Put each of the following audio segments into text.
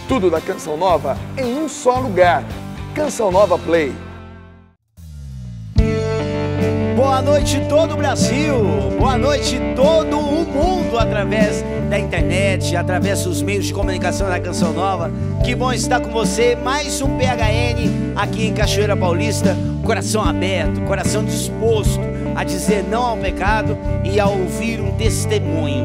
Tudo da Canção Nova em um só lugar. Canção Nova Play. Boa noite todo o Brasil, boa noite todo o mundo através da internet, através dos meios de comunicação da Canção Nova. Que bom estar com você, mais um PHN aqui em Cachoeira Paulista. Coração aberto, coração disposto a dizer não ao pecado e a ouvir um testemunho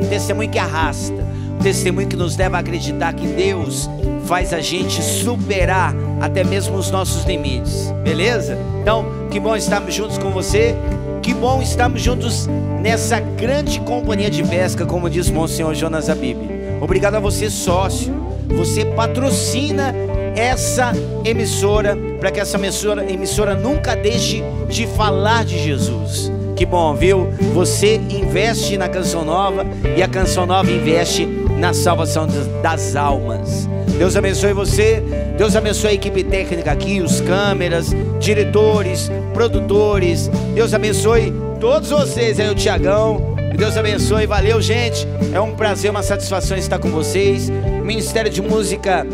que arrasta, um testemunho que nos leva a acreditar que Deus faz a gente superar até mesmo os nossos limites, beleza? Então, que bom estarmos juntos com você, que bom estarmos juntos nessa grande companhia de pesca, como diz Monsenhor Jonas Abib. Obrigado a você, sócio, você patrocina essa emissora, para que essa emissora nunca deixe de falar de Jesus. Que bom, viu? Você investe na Canção Nova e a Canção Nova investe na salvação das almas. Deus abençoe você, Deus abençoe a equipe técnica aqui, os câmeras, diretores, produtores. Deus abençoe todos vocês aí, o Tiagão. Deus abençoe, valeu gente, é um prazer, uma satisfação estar com vocês. Ministério de Música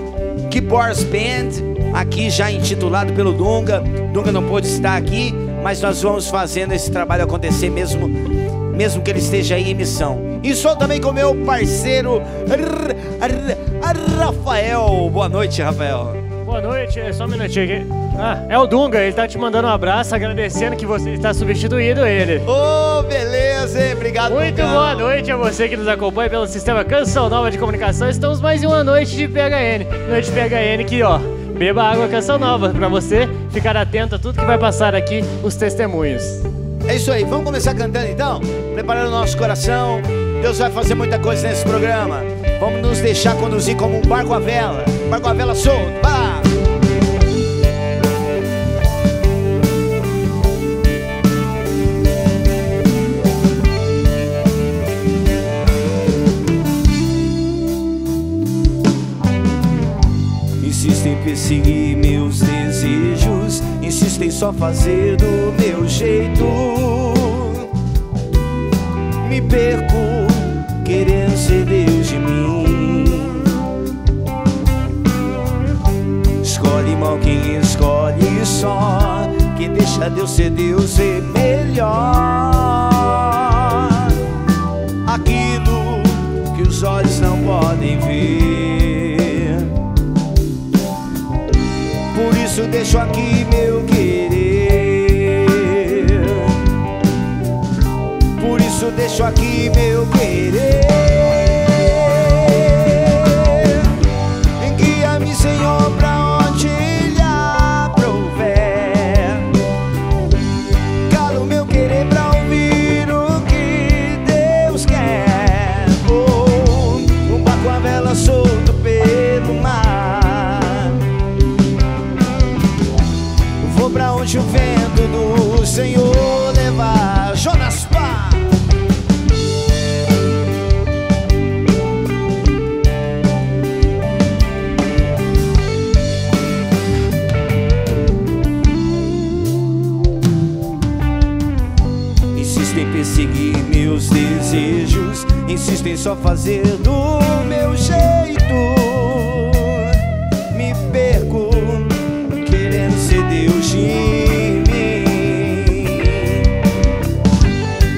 Keyboards Band, aqui já intitulado pelo Dunga. Dunga não pôde estar aqui, mas nós vamos fazendo esse trabalho acontecer mesmo que ele esteja aí em missão. E sou também com meu parceiro Rafael. Boa noite, Rafael. Boa noite, só um minutinho aqui. É o Dunga, ele tá te mandando um abraço, agradecendo que você está substituindo ele. Beleza, obrigado. Muito boa noite a você que nos acompanha pelo sistema Canção Nova de Comunicação. Estamos mais em uma noite de PHN. Noite de PHN que, beba água Canção Nova, pra você ficar atento a tudo que vai passar aqui, os testemunhos. É isso aí, vamos começar cantando então? Preparando o nosso coração. Deus vai fazer muita coisa nesse programa. Vamos nos deixar conduzir como um barco à vela. Barco à vela solto, vai lá! Insistem em perseguir meus desejos, insistem só fazer do meu jeito. Me perco querendo ser Deus de mim. Escolhe mal quem escolhe só, quem deixa Deus ser Deus é melhor. Aquilo que os olhos não podem ver, por isso deixo aqui meu querer. Por isso deixo aqui meu querer. Guia-me, Senhor, pra onde Ele aprouver. Calo meu querer pra ouvir o que Deus quer. Um barco à vela solto pelo mar. Vou pra onde o vento do Senhor levar. Jonas Pá. Insistem em perseguir meus desejos, insistem só fazer do meu jeito. Me perco querendo ser Deus de mim.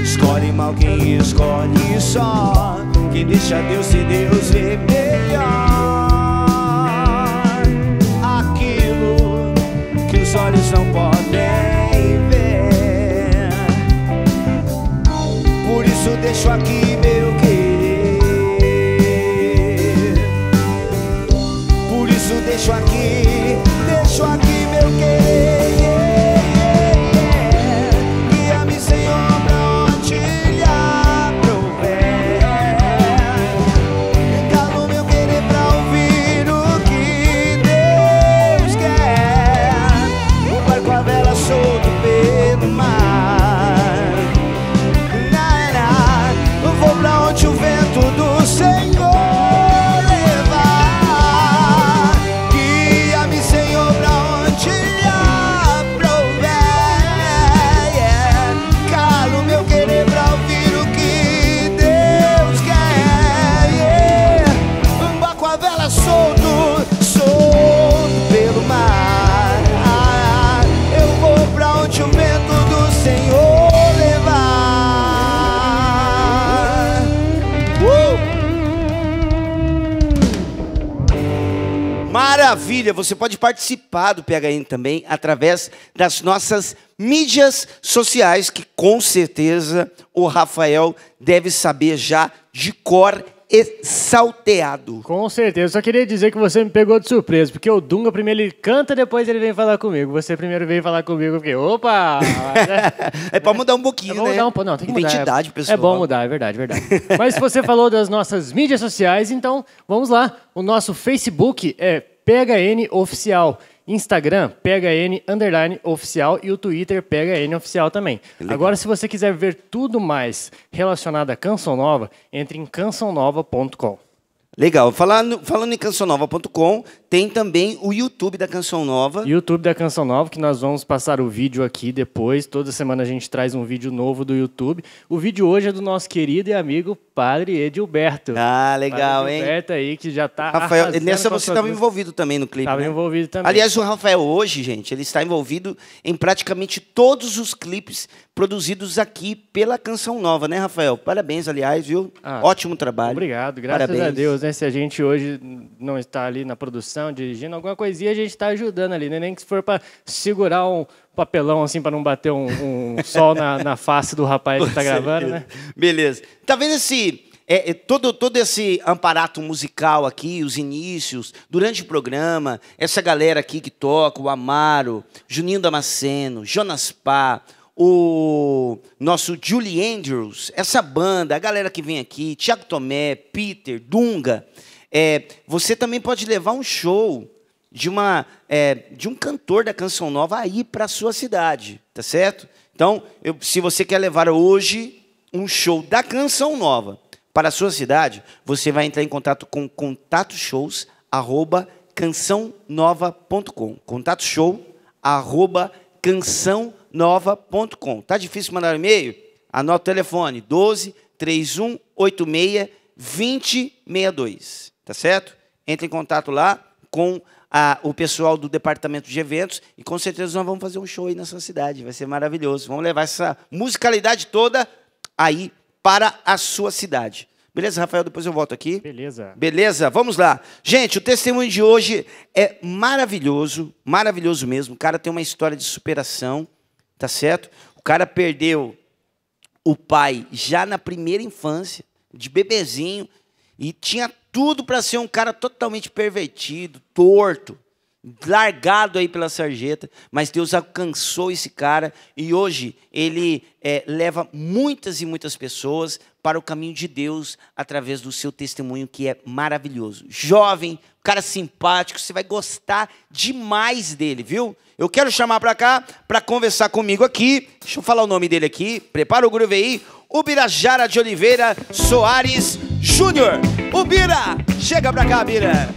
Escolhe mal quem escolhe só, quem deixa Deus ser Deus é melhor. Aquilo que os olhos não podem ver, por isso deixo aqui meu querer. Por isso deixo aqui meu querer. Guia-me, Senhor, pra onde Ele aprouver. Calo meu querer pra ouvir o que Deus quer. Um barco à vela solto pelo mar. Vou pra onde o vento do Senhor levar. Guia-me, Maravilha! Você pode participar do PHN também através das nossas mídias sociais, que com certeza o Rafael deve saber já de cor e salteado. Com certeza. Só queria dizer que você me pegou de surpresa, porque o Dunga primeiro ele canta, depois ele vem falar comigo. Você primeiro veio falar comigo, porque, opa! É pra mudar um pouquinho, né? Mudar um pouco. Não, tem que mudar. Identidade, pessoal. É bom mudar, é verdade, verdade. Mas se você falou das nossas mídias sociais, então vamos lá. O nosso Facebook é PHN Oficial. Instagram, PHN_oficial e o Twitter, PHN Oficial também. Agora, se você quiser ver tudo mais relacionado à Canção Nova, entre em cançãonova.com. Legal. Falando em cançãonova.com, tem também o YouTube da Canção Nova. YouTube da Canção Nova, que nós vamos passar o vídeo aqui depois. Toda semana a gente traz um vídeo novo do YouTube. O vídeo hoje é do nosso querido e amigo Padre Edilberto. Ah, legal, Padre hein? Edilberto aí, que já tá Rafael, nessa você estava envolvido também no clipe, Estava né? envolvido também. Aliás, o Rafael hoje, gente, ele está envolvido em praticamente todos os clipes produzidos aqui pela Canção Nova, né, Rafael? Parabéns, aliás, viu? Ótimo trabalho. Obrigado, graças Parabéns. a Deus, né? Se a gente hoje não está ali na produção, dirigindo alguma coisinha, a gente está ajudando ali, né? Nem que se for para segurar um papelão assim para não bater um sol na face do rapaz que está gravando, né? Beleza. Tá vendo todo esse aparato musical aqui, os inícios, durante o programa, essa galera aqui que toca, o Amaro, Juninho Damasceno, Jonas Pá, o nosso Julie Andrews, essa banda, a galera que vem aqui, Thiago Tomé, Peter, Dunga, você também pode levar um show de um cantor da Canção Nova aí para a sua cidade, tá certo? Então, se você quer levar hoje um show da Canção Nova para a sua cidade, você vai entrar em contato com contatoshows@cançãonova.com. contatoshow@cançãonova.com. Tá difícil mandar um e-mail? Anota o telefone: 12 3186 2062. Tá certo? Entre em contato lá com o pessoal do departamento de eventos e com certeza nós vamos fazer um show aí na sua cidade. Vai ser maravilhoso. Vamos levar essa musicalidade toda aí para a sua cidade. Beleza, Rafael? Depois eu volto aqui. Beleza. Beleza? Vamos lá. Gente, o testemunho de hoje é maravilhoso, maravilhoso mesmo. O cara tem uma história de superação, tá certo? O cara perdeu o pai já na primeira infância, de bebezinho, e tinha tudo para ser um cara totalmente pervertido, torto, largado aí pela sarjeta, mas Deus alcançou esse cara e hoje ele leva muitas e muitas pessoas para o caminho de Deus através do seu testemunho, que é maravilhoso. Jovem, cara simpático, você vai gostar demais dele, viu? Eu quero chamar para cá para conversar comigo aqui. Deixa eu falar o nome dele aqui. Prepara o groove aí. Ubirajara de Oliveira Soares Júnior. Ubira, chega para cá, Bira.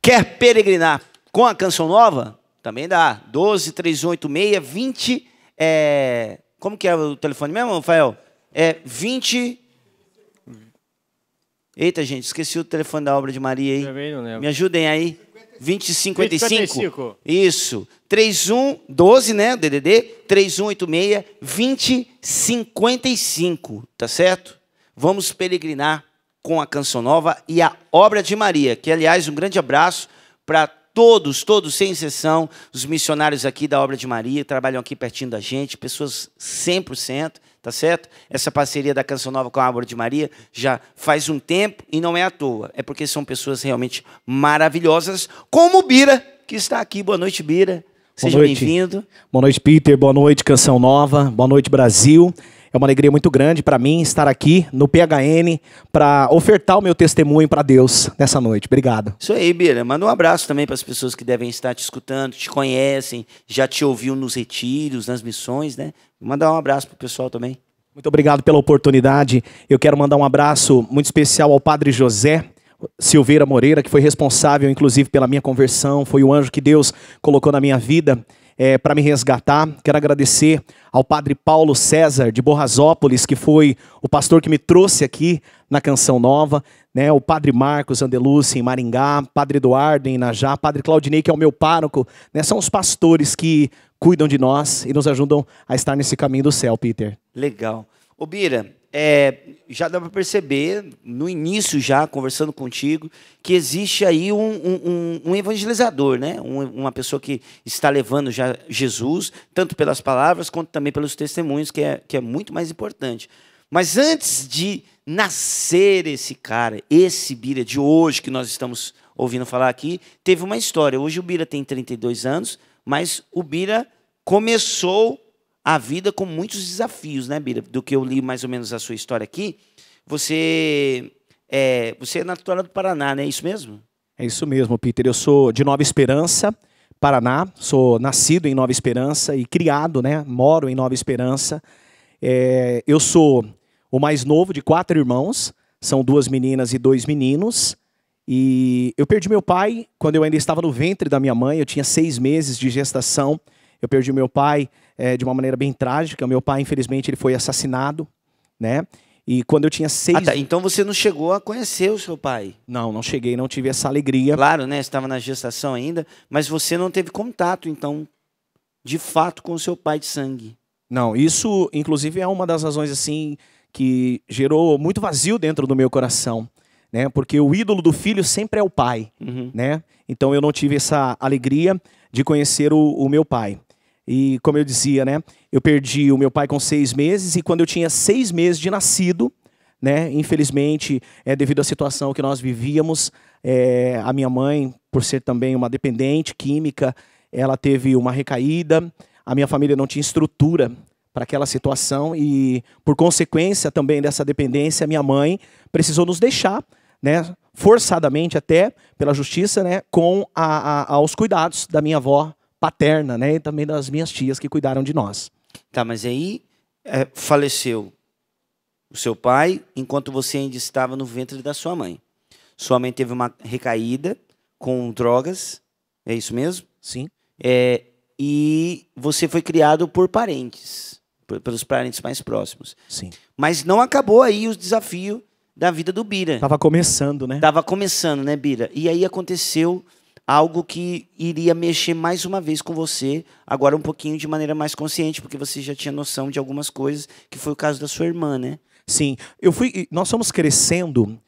Quer peregrinar com a Canção Nova? Também dá. 12 3186 20. Como que é o telefone mesmo, Rafael? 20. Eita, gente, esqueci o telefone da Obra de Maria aí. Também não lembro. Me ajudem aí. 2055. 2055. Isso. 3112, né? DDD 3186 2055. Tá certo? Vamos peregrinar com a Canção Nova e a Obra de Maria, que, aliás, um grande abraço para todos, sem exceção, os missionários aqui da Obra de Maria, trabalham aqui pertinho da gente, pessoas 100%, tá certo? Essa parceria da Canção Nova com a Obra de Maria já faz um tempo e não é à toa, é porque são pessoas realmente maravilhosas, como o Bira, que está aqui. Boa noite, Bira. Seja bem-vindo. Boa noite, Peter. Boa noite, Canção Nova. Boa noite, Brasil. É uma alegria muito grande para mim estar aqui no PHN para ofertar o meu testemunho para Deus nessa noite. Obrigado. Isso aí, Bira. Manda um abraço também para as pessoas que devem estar te escutando, te conhecem, já te ouviu nos retiros, nas missões, né? Mandar um abraço para o pessoal também. Muito obrigado pela oportunidade. Eu quero mandar um abraço muito especial ao Padre José Silveira Moreira, que foi responsável, inclusive, pela minha conversão. Foi o anjo que Deus colocou na minha vida. para me resgatar. Quero agradecer ao padre Paulo César de Borrazópolis, que foi o pastor que me trouxe aqui na Canção Nova, né? O padre Marcos Andelucci em Maringá, padre Eduardo em Inajá, padre Claudinei, que é o meu pároco, né? São os pastores que cuidam de nós e nos ajudam a estar nesse caminho do céu, Peter. Legal. Ô Bira, já dá para perceber, no início já, conversando contigo, que existe aí um evangelizador, né? Uma pessoa que está levando já Jesus, tanto pelas palavras, quanto também pelos testemunhos, que é muito mais importante. Mas antes de nascer esse cara, esse Bira de hoje, que nós estamos ouvindo falar aqui, teve uma história. Hoje o Bira tem 32 anos, mas o Bira começou a vida com muitos desafios, né, Bira? Do que eu li mais ou menos a sua história aqui. Você é natural do Paraná, não é isso mesmo? É isso mesmo, Peter. Eu sou de Nova Esperança, Paraná. Sou nascido em Nova Esperança e criado, né? Moro em Nova Esperança. Eu sou o mais novo de 4 irmãos. São 2 meninas e 2 meninos. E eu perdi meu pai quando eu ainda estava no ventre da minha mãe. Eu tinha 6 meses de gestação. Eu perdi meu pai de uma maneira bem trágica. Meu pai, infelizmente, ele foi assassinado, né? E quando eu tinha 6... tá. Então você não chegou a conhecer o seu pai? Não cheguei, não tive essa alegria. Claro, né? Você estava na gestação ainda, mas você não teve contato, então, de fato, com o seu pai de sangue. Não, isso, inclusive, é uma das razões, assim, que gerou muito vazio dentro do meu coração, né? Porque o ídolo do filho sempre é o pai, né? Então eu não tive essa alegria de conhecer o meu pai. E como eu dizia, né, eu perdi o meu pai com 6 meses e quando eu tinha 6 meses de nascido, né, infelizmente, devido à situação que nós vivíamos, a minha mãe, por ser também uma dependente química, ela teve uma recaída, a minha família não tinha estrutura para aquela situação e, por consequência também dessa dependência, minha mãe precisou nos deixar, né, forçadamente até, pela justiça, né, com aos cuidados da minha avó paterna, né, e também das minhas tias que cuidaram de nós. Tá, mas aí faleceu o seu pai enquanto você ainda estava no ventre da sua mãe. Sua mãe teve uma recaída com drogas, é isso mesmo? Sim. E você foi criado por parentes, pelos parentes mais próximos. Sim. Mas não acabou aí o desafio da vida do Bira. Tava começando, né? Tava começando, né, Bira? E aí aconteceu algo que iria mexer mais uma vez com você, agora um pouquinho de maneira mais consciente, porque você já tinha noção de algumas coisas, que foi o caso da sua irmã, né? Sim, nós fomos crescendo,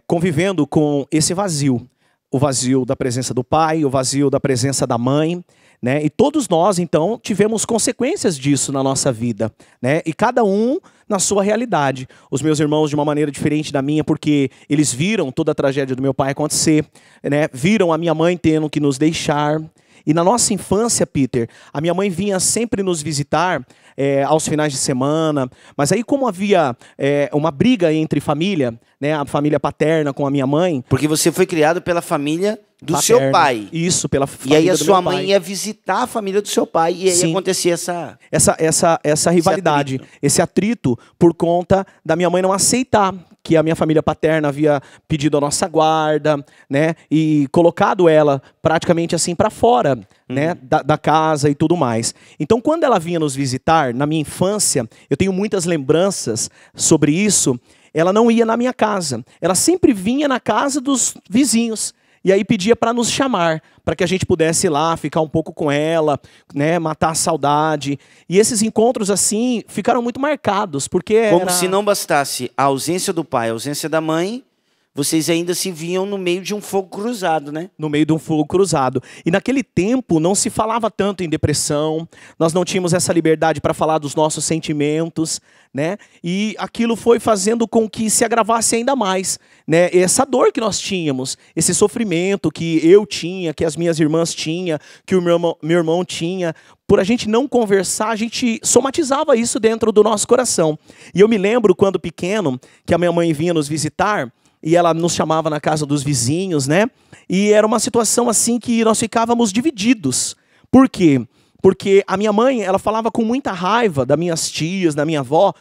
convivendo com esse vazio. O vazio da presença do pai, o vazio da presença da mãe, né? E todos nós, então, tivemos consequências disso na nossa vida, né? E cada um na sua realidade. Os meus irmãos de uma maneira diferente da minha, porque eles viram toda a tragédia do meu pai acontecer, né? Viram a minha mãe tendo que nos deixar. E na nossa infância, Peter, a minha mãe vinha sempre nos visitar aos finais de semana, mas aí como havia uma briga entre família, né, a família paterna com a minha mãe... Porque você foi criado pela família do paterna, seu pai. Isso, pela família do meu pai. E aí a sua mãe ia visitar a família do seu pai e aí Sim. acontecia essa rivalidade, esse atrito por conta da minha mãe não aceitar que a minha família paterna havia pedido a nossa guarda, né, e colocado ela praticamente assim para fora, né, da casa e tudo mais. Então, quando ela vinha nos visitar, na minha infância, eu tenho muitas lembranças sobre isso, ela não ia na minha casa, ela sempre vinha na casa dos vizinhos. E aí pedia para nos chamar, para que a gente pudesse ir lá, ficar um pouco com ela, né, matar a saudade. E esses encontros, assim, ficaram muito marcados, porque Como se não bastasse a ausência do pai, a ausência da mãe, vocês ainda se viam no meio de um fogo cruzado, né? No meio de um fogo cruzado. E naquele tempo não se falava tanto em depressão, nós não tínhamos essa liberdade para falar dos nossos sentimentos, né? E aquilo foi fazendo com que se agravasse ainda mais, né? Essa dor que nós tínhamos, esse sofrimento que eu tinha, que as minhas irmãs tinham, que o meu irmão tinha, por a gente não conversar, a gente somatizava isso dentro do nosso coração. E eu me lembro quando pequeno, que a minha mãe vinha nos visitar, e ela nos chamava na casa dos vizinhos, né? E era uma situação assim que nós ficávamos divididos. Por quê? Porque a minha mãe, ela falava com muita raiva das minhas tias, da minha avó,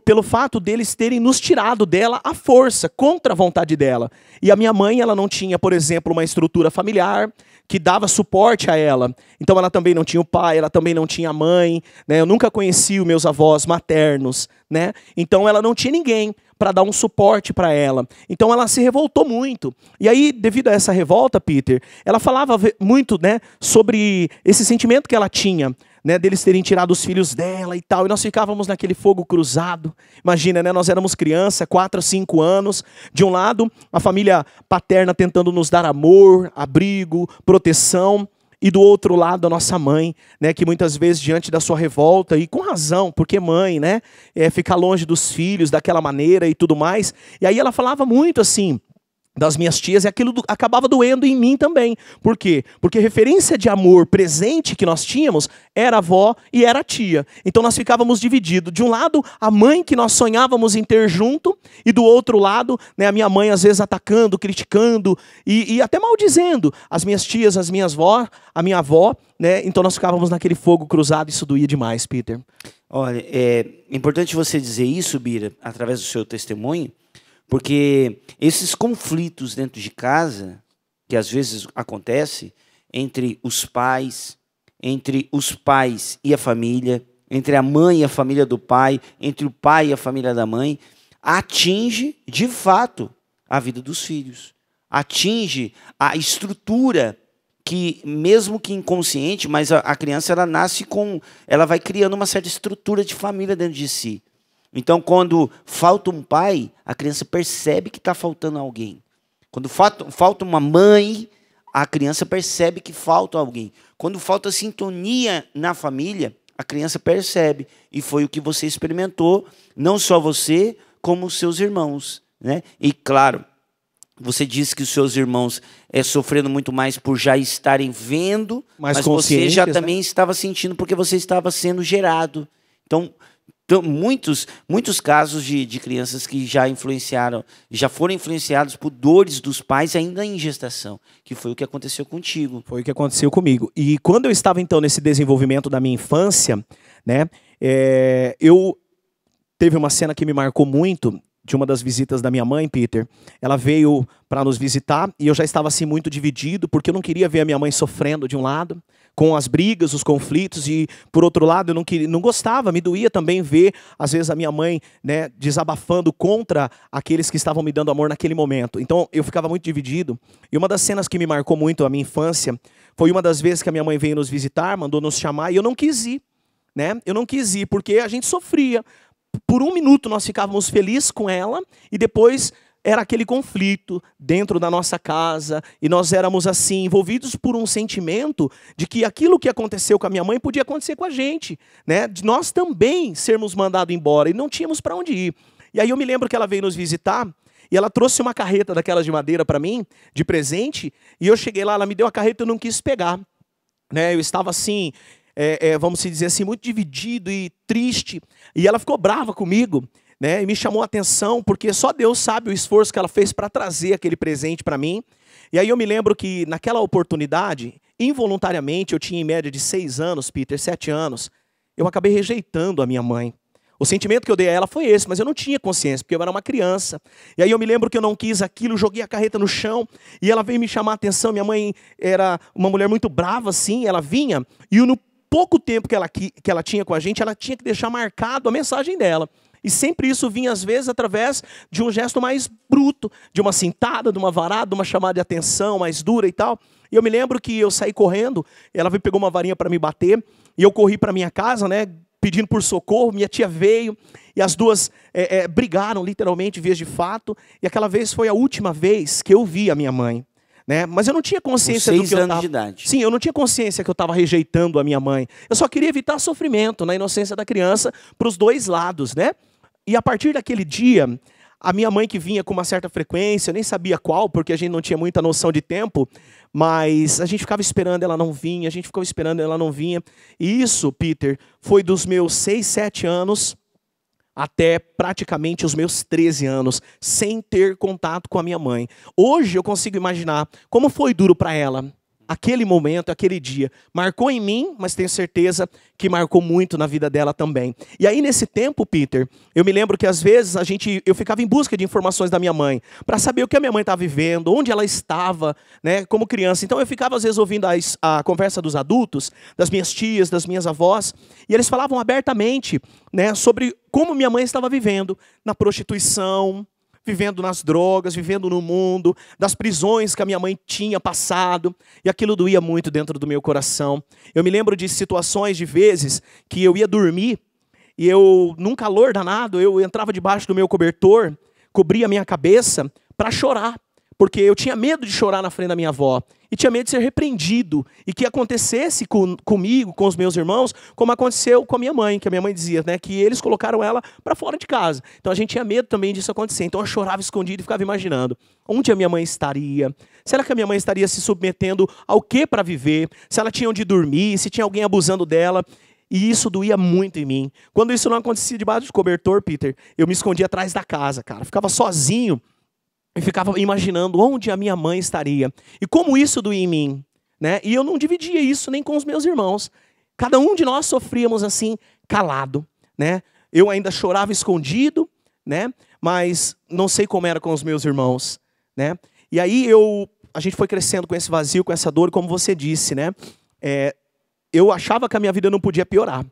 pelo fato deles terem nos tirado dela à força, contra a vontade dela. E a minha mãe, ela não tinha, por exemplo, uma estrutura familiar que dava suporte a ela. Então ela também não tinha o pai, ela também não tinha a mãe, né? Eu nunca conheci os meus avós maternos, né? Então ela não tinha ninguém para dar um suporte para ela. Então ela se revoltou muito. E aí, devido a essa revolta, Peter, ela falava muito, né, sobre esse sentimento que ela tinha, né, deles terem tirado os filhos dela e tal, e nós ficávamos naquele fogo cruzado. Imagina, né, nós éramos criança, 4 a 5 anos, de um lado, a família paterna tentando nos dar amor, abrigo, proteção, e do outro lado a nossa mãe, né, que muitas vezes diante da sua revolta, e com razão, porque mãe, né, ficar longe dos filhos daquela maneira e tudo mais, e aí ela falava muito assim, das minhas tias, e aquilo acabava doendo em mim também. Por quê? Porque referência de amor presente que nós tínhamos era a avó e era a tia. Então nós ficávamos divididos. De um lado, a mãe que nós sonhávamos em ter junto, e do outro lado, né, a minha mãe às vezes atacando, criticando e até maldizendo as minhas tias, as minhas avó, a minha avó, né? Então nós ficávamos naquele fogo cruzado, isso doía demais, Peter. Olha, é importante você dizer isso, Bira, através do seu testemunho, porque esses conflitos dentro de casa, que às vezes acontece entre os pais e a família, entre a mãe e a família do pai, entre o pai e a família da mãe, atinge, de fato, a vida dos filhos. Atinge a estrutura que, mesmo que inconsciente, mas a criança ela nasce ela vai criando uma certa estrutura de família dentro de si. Então, quando falta um pai, a criança percebe que está faltando alguém. Quando falta uma mãe, a criança percebe que falta alguém. Quando falta sintonia na família, a criança percebe. E foi o que você experimentou, não só você, como os seus irmãos, né? E, claro, você disse que os seus irmãos sofrendo muito mais por já estarem vendo, mas você já também estava sentindo porque você estava sendo gerado. Então, muitos casos de crianças que já foram influenciados por dores dos pais ainda em gestação, que foi o que aconteceu contigo. Foi o que aconteceu comigo. E quando eu estava, então, nesse desenvolvimento da minha infância, né, teve uma cena que me marcou muito, de uma das visitas da minha mãe, Peter. Ela veio para nos visitar e eu já estava assim muito dividido, porque eu não queria ver a minha mãe sofrendo de um lado, com as brigas, os conflitos, e por outro lado eu não gostava, me doía também ver, às vezes, a minha mãe, né, desabafando contra aqueles que estavam me dando amor naquele momento. Então eu ficava muito dividido. E uma das cenas que me marcou muito a minha infância foi uma das vezes que a minha mãe veio nos visitar, mandou nos chamar, e eu não quis ir, né? Eu não quis ir, porque a gente sofria. Por um minuto nós ficávamos felizes com ela, e depois era aquele conflito dentro da nossa casa, e nós éramos assim, envolvidos por um sentimento de que aquilo que aconteceu com a minha mãe podia acontecer com a gente, né? De nós também sermos mandados embora, e não tínhamos para onde ir. E aí eu me lembro que ela veio nos visitar, e ela trouxe uma carreta daquelas de madeira para mim, de presente, e eu cheguei lá, ela me deu a carreta e eu não quis pegar, né? Eu estava assim, vamos dizer assim, muito dividido e triste, e ela ficou brava comigo, né, e me chamou a atenção, porque só Deus sabe o esforço que ela fez para trazer aquele presente para mim. E aí eu me lembro que naquela oportunidade, involuntariamente, eu tinha em média de 6 anos, Peter, 7 anos, eu acabei rejeitando a minha mãe. O sentimento que eu dei a ela foi esse, mas eu não tinha consciência, porque eu era uma criança. E aí eu me lembro que eu não quis aquilo, joguei a carreta no chão, e ela veio me chamar a atenção. Minha mãe era uma mulher muito brava, assim, ela vinha, e no pouco tempo que ela tinha com a gente, ela tinha que deixar marcado a mensagem dela. E sempre isso vinha, às vezes, através de um gesto mais bruto, de uma cintada, de uma varada, de uma chamada de atenção mais dura e tal. E eu me lembro que eu saí correndo, ela pegou uma varinha para me bater, e eu corri para minha casa, né, pedindo por socorro. Minha tia veio, e as duas brigaram, literalmente, vez de fato. E aquela vez foi a última vez que eu vi a minha mãe. Né? Mas eu não tinha consciência do que eu estava... 6 anos de idade. Sim, eu não tinha consciência que eu estava rejeitando a minha mãe. Eu só queria evitar sofrimento na inocência da criança para os dois lados, né? E a partir daquele dia, a minha mãe, que vinha com uma certa frequência, eu nem sabia qual, porque a gente não tinha muita noção de tempo, mas a gente ficava esperando, ela não vinha, a gente ficava esperando, ela não vinha. E isso, Peter, foi dos meus 6, 7 anos até praticamente os meus 13 anos, sem ter contato com a minha mãe. Hoje eu consigo imaginar como foi duro para ela, aquele momento, aquele dia. Marcou em mim, mas tenho certeza que marcou muito na vida dela também. E aí, nesse tempo, Peter, eu me lembro que às vezes eu ficava em busca de informações da minha mãe, para saber o que a minha mãe estava vivendo, onde ela estava, né, como criança. Então eu ficava às vezes ouvindo a conversa dos adultos, das minhas tias, das minhas avós, e eles falavam abertamente, né, sobre como minha mãe estava vivendo na prostituição, vivendo nas drogas, vivendo no mundo, das prisões que a minha mãe tinha passado, e aquilo doía muito dentro do meu coração. Eu me lembro de situações, de vezes, que eu ia dormir, e eu, num calor danado, eu entrava debaixo do meu cobertor, cobria a minha cabeça para chorar, porque eu tinha medo de chorar na frente da minha avó, e tinha medo de ser repreendido, e que acontecesse comigo, com os meus irmãos, como aconteceu com a minha mãe, que a minha mãe dizia, né, que eles colocaram ela para fora de casa. Então a gente tinha medo também disso acontecer. Então eu chorava escondido e ficava imaginando, onde a minha mãe estaria? Será que a minha mãe estaria se submetendo ao que para viver? Se ela tinha onde dormir, se tinha alguém abusando dela? E isso doía muito em mim. Quando isso não acontecia debaixo de cobertor, Peter, eu me escondia atrás da casa, cara. Ficava sozinho, e ficava imaginando onde a minha mãe estaria. E como isso doía em mim, né? E eu não dividia isso nem com os meus irmãos. Cada um de nós sofríamos assim, calado, né? Eu ainda chorava escondido, né? Mas não sei como era com os meus irmãos, né? E aí a gente foi crescendo com esse vazio, com essa dor, como você disse, né? Eu achava que a minha vida não podia piorar,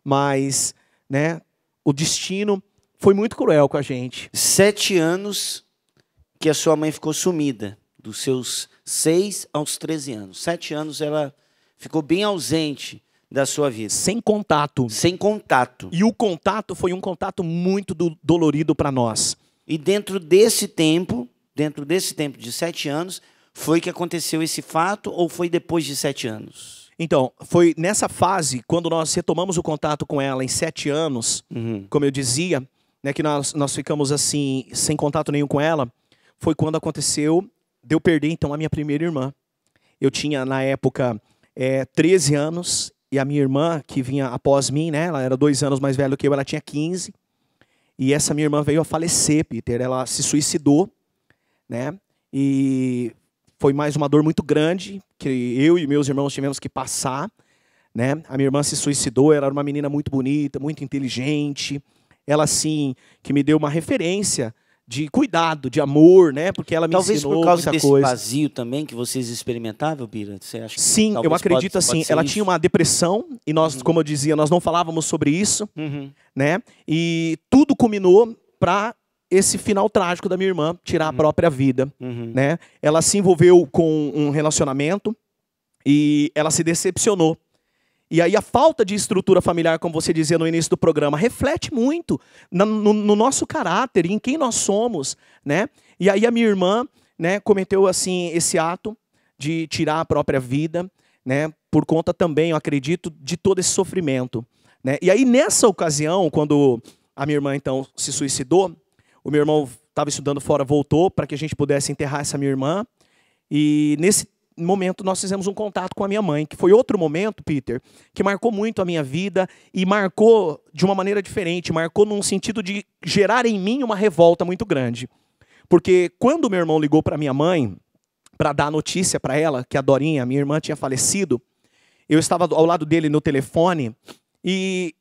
mas, né? O destino foi muito cruel com a gente. 7 anos que a sua mãe ficou sumida, dos seus 6 aos 13 anos. 7 anos ela ficou bem ausente da sua vida. Sem contato. Sem contato. E o contato foi um contato muito dolorido para nós. E dentro desse tempo de 7 anos, foi que aconteceu esse fato ou foi depois de 7 anos? Então, foi nessa fase, quando nós retomamos o contato com ela em 7 anos, como eu dizia, né, que nós ficamos assim, sem contato nenhum com ela, foi quando aconteceu de eu perder, então, a minha primeira irmã. Eu tinha, na época, 13 anos, e a minha irmã, que vinha após mim, né, ela era 2 anos mais velha do que eu, ela tinha 15. E essa minha irmã veio a falecer, Peter. Ela se suicidou, né, e foi mais uma dor muito grande, que eu e meus irmãos tivemos que passar, né. A minha irmã se suicidou, ela era uma menina muito bonita, muito inteligente. Ela, assim, que me deu uma referência de cuidado, de amor, né? Porque ela me talvez ensinou por causa muita desse coisa. vazio também que vocês experimentavam, Bira? Você acha que sim, eu acredito assim. Ela tinha uma depressão e nós, como eu dizia, nós não falávamos sobre isso, né? E tudo culminou para esse final trágico da minha irmã tirar a própria vida, né? Ela se envolveu com um relacionamento e ela se decepcionou. E aí a falta de estrutura familiar, como você dizia no início do programa, reflete muito no nosso caráter, em quem nós somos, né? E aí a minha irmã, né, cometeu assim esse ato de tirar a própria vida, né? Por conta também, eu acredito, de todo esse sofrimento, né? E aí nessa ocasião, quando a minha irmã então se suicidou, o meu irmão estava estudando fora, voltou para que a gente pudesse enterrar essa minha irmã. E nesse momento nós fizemos um contato com a minha mãe, que foi outro momento, Peter, que marcou muito a minha vida e marcou de uma maneira diferente, marcou num sentido de gerar em mim uma revolta muito grande. Porque quando meu irmão ligou para minha mãe, para dar a notícia para ela, que a Dorinha, minha irmã, tinha falecido, eu estava ao lado dele no telefone e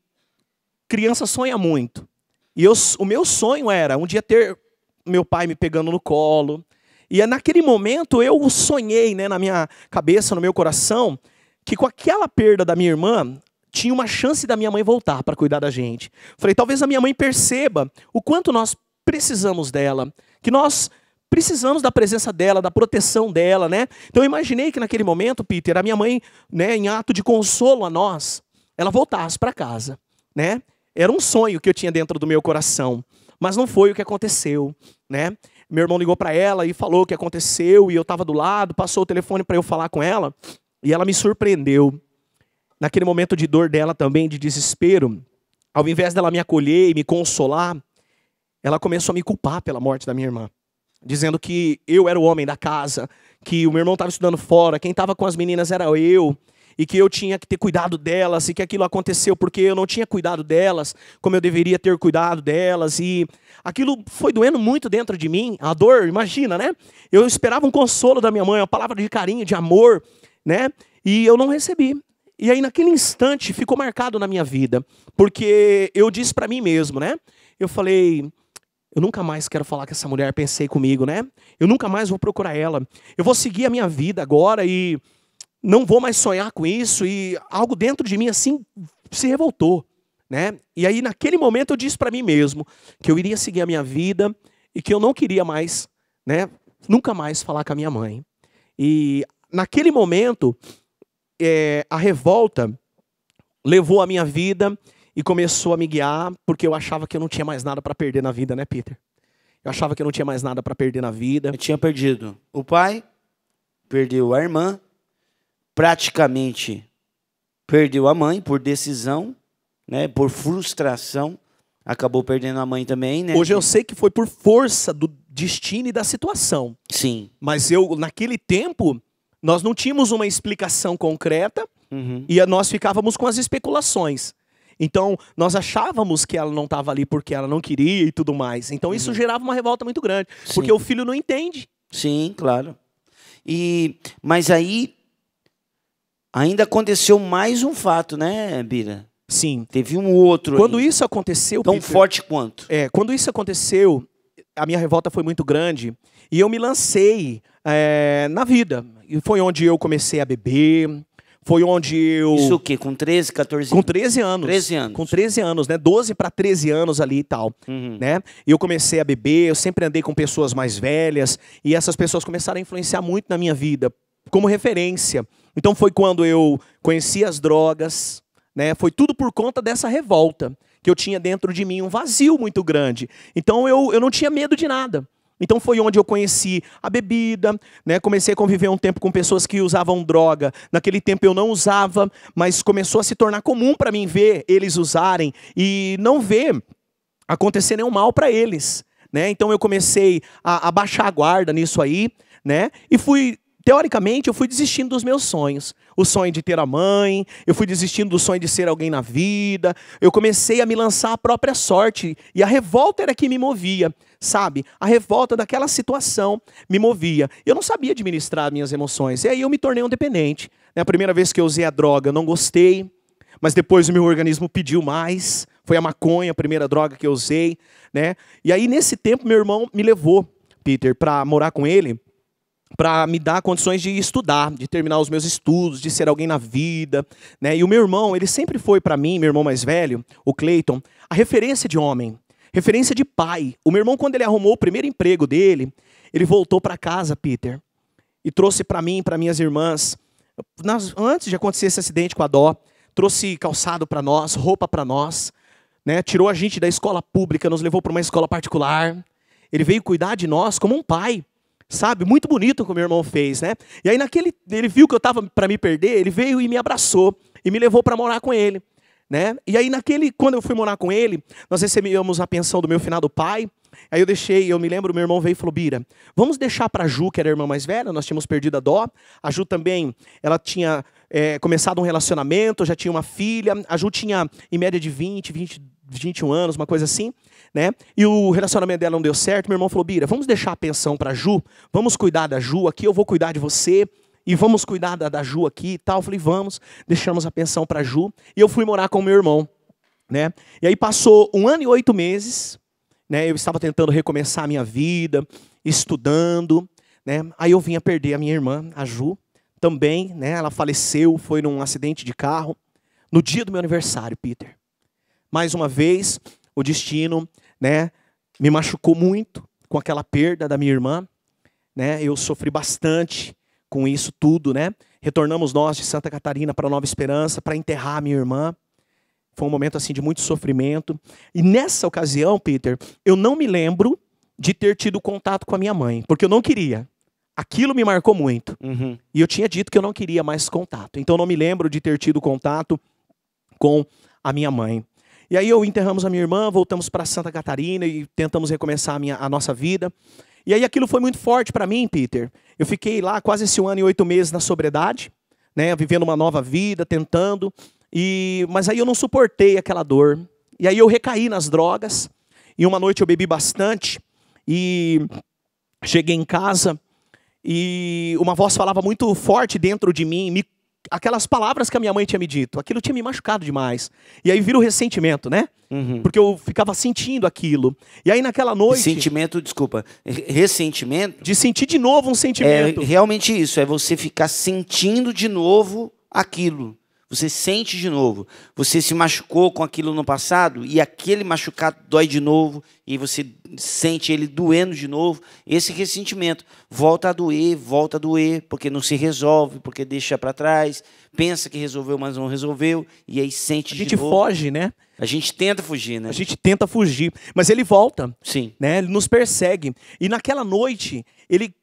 criança sonha muito. E o meu sonho era um dia ter meu pai me pegando no colo. E naquele momento eu sonhei, né, na minha cabeça, no meu coração, que com aquela perda da minha irmã, tinha uma chance da minha mãe voltar para cuidar da gente. Falei, talvez a minha mãe perceba o quanto nós precisamos dela, que nós precisamos da presença dela, da proteção dela, né? Então eu imaginei que naquele momento, Peter, a minha mãe, né, em ato de consolo a nós, ela voltasse para casa, né? Era um sonho que eu tinha dentro do meu coração, mas não foi o que aconteceu, né? Meu irmão ligou para ela e falou o que aconteceu, e eu estava do lado, passou o telefone para eu falar com ela, e ela me surpreendeu. Naquele momento de dor dela também, de desespero, ao invés dela me acolher e me consolar, ela começou a me culpar pela morte da minha irmã, dizendo que eu era o homem da casa, que o meu irmão estava estudando fora, quem estava com as meninas era eu, e que eu tinha que ter cuidado delas, e que aquilo aconteceu porque eu não tinha cuidado delas, como eu deveria ter cuidado delas, e aquilo foi doendo muito dentro de mim, a dor, imagina, né? Eu esperava um consolo da minha mãe, uma palavra de carinho, de amor, né? E eu não recebi. E aí naquele instante ficou marcado na minha vida, porque eu disse para mim mesmo, né? Eu falei, eu nunca mais quero falar com essa mulher, pensei comigo, né? Eu nunca mais vou procurar ela. Eu vou seguir a minha vida agora e não vou mais sonhar com isso. E algo dentro de mim assim se revoltou, né? E aí naquele momento eu disse para mim mesmo que eu iria seguir a minha vida e que eu não queria mais, né? Nunca mais falar com a minha mãe. E naquele momento a revolta levou a minha vida e começou a me guiar, porque eu achava que eu não tinha mais nada para perder na vida, né, Peter? Eu achava que eu não tinha mais nada para perder na vida. Eu tinha perdido o pai, perdeu a irmã, praticamente perdeu a mãe por decisão, né, por frustração, acabou perdendo a mãe também, né? Hoje eu sei que foi por força do destino e da situação. Sim. Mas naquele tempo, nós não tínhamos uma explicação concreta e nós ficávamos com as especulações. Então, nós achávamos que ela não estava ali porque ela não queria e tudo mais. Então, isso gerava uma revolta muito grande, porque o filho não entende. Sim, claro. Mas aí, ainda aconteceu mais um fato, né, Bira? Sim. Teve um outro. Quando isso aconteceu... Tão Peter, forte quanto? Quando isso aconteceu, a minha revolta foi muito grande e eu me lancei na vida. E foi onde eu comecei a beber, foi onde eu... Isso o quê? Com 13, 14 anos? Com 13 anos. 13 anos. Com 13 anos, né? 12 para 13 anos ali e tal, né? E eu comecei a beber, eu sempre andei com pessoas mais velhas e essas pessoas começaram a influenciar muito na minha vida, como referência. Então foi quando eu conheci as drogas, né? Foi tudo por conta dessa revolta que eu tinha dentro de mim, um vazio muito grande. Então eu não tinha medo de nada. Então foi onde eu conheci a bebida, né? Comecei a conviver um tempo com pessoas que usavam droga. Naquele tempo eu não usava, mas começou a se tornar comum para mim ver eles usarem e não ver acontecer nenhum mal para eles, né? Então eu comecei a baixar a guarda nisso aí, né? E teoricamente, eu fui desistindo dos meus sonhos. O sonho de ter a mãe, eu fui desistindo do sonho de ser alguém na vida. Eu comecei a me lançar à própria sorte. E a revolta era que me movia, sabe? A revolta daquela situação me movia. Eu não sabia administrar minhas emoções. E aí eu me tornei um dependente. A primeira vez que eu usei a droga, eu não gostei. Mas depois o meu organismo pediu mais. Foi a maconha, a primeira droga que eu usei, né? E aí, nesse tempo, meu irmão me levou, Peter, para morar com ele, para me dar condições de estudar, de terminar os meus estudos, de ser alguém na vida, né? E o meu irmão, ele sempre foi para mim, meu irmão mais velho, o Cleiton, a referência de homem, referência de pai. O meu irmão, quando ele arrumou o primeiro emprego dele, ele voltou para casa, Peter, e trouxe para mim, para minhas irmãs, antes de acontecer esse acidente com a Dó, trouxe calçado para nós, roupa para nós, né? Tirou a gente da escola pública, nos levou para uma escola particular. Ele veio cuidar de nós como um pai. Sabe? Muito bonito o que o meu irmão fez, né? E aí ele viu que eu estava para me perder, ele veio e me abraçou e me levou para morar com ele, né? E aí quando eu fui morar com ele, nós recebíamos a pensão do meu finado pai. Aí eu me lembro, meu irmão veio e falou: Bira, vamos deixar para a Ju, que era a irmã mais velha, nós tínhamos perdido a Dó. A Ju também, ela tinha começado um relacionamento, já tinha uma filha. A Ju tinha em média de 21 anos, uma coisa assim, né? E o relacionamento dela não deu certo. Meu irmão falou: Bira, vamos deixar a pensão para a Ju, vamos cuidar da Ju aqui, eu vou cuidar de você e vamos cuidar da Ju aqui e tal. Eu falei: vamos, deixamos a pensão para a Ju e eu fui morar com o meu irmão, né? E aí passou 1 ano e 8 meses, né? Eu estava tentando recomeçar a minha vida, estudando, né? Aí eu vim a perder a minha irmã, a Ju, também, né? Ela faleceu, foi num acidente de carro, no dia do meu aniversário, Peter. Mais uma vez, o destino, né, me machucou muito com aquela perda da minha irmã, né? Eu sofri bastante com isso tudo, né? Retornamos nós de Santa Catarina para Nova Esperança para enterrar a minha irmã. Foi um momento assim de muito sofrimento. E nessa ocasião, Peter, eu não me lembro de ter tido contato com a minha mãe, porque eu não queria. Aquilo me marcou muito. E eu tinha dito que eu não queria mais contato. Então eu não me lembro de ter tido contato com a minha mãe. E aí enterramos a minha irmã, voltamos para Santa Catarina e tentamos recomeçar a nossa vida. E aí aquilo foi muito forte para mim, Peter. Eu fiquei lá quase esse 1 ano e 8 meses na sobriedade, né, vivendo uma nova vida, tentando. Mas aí eu não suportei aquela dor. E aí eu recaí nas drogas. E uma noite eu bebi bastante. E cheguei em casa e uma voz falava muito forte dentro de mim, aquelas palavras que a minha mãe tinha me dito, aquilo tinha me machucado demais. E aí vira o ressentimento, né? Porque eu ficava sentindo aquilo. E aí naquela noite... Sentimento, desculpa, ressentimento? De sentir de novo um sentimento. É realmente isso, é você ficar sentindo de novo aquilo. Você sente de novo. Você se machucou com aquilo no passado e aquele machucado dói de novo e você sente ele doendo de novo. Esse ressentimento volta a doer, porque não se resolve, porque deixa para trás, pensa que resolveu, mas não resolveu, e aí sente de novo. A gente foge, né? A gente tenta fugir, né? A gente tenta fugir, mas ele volta. Sim. Né? Ele nos persegue. E naquela noite, ele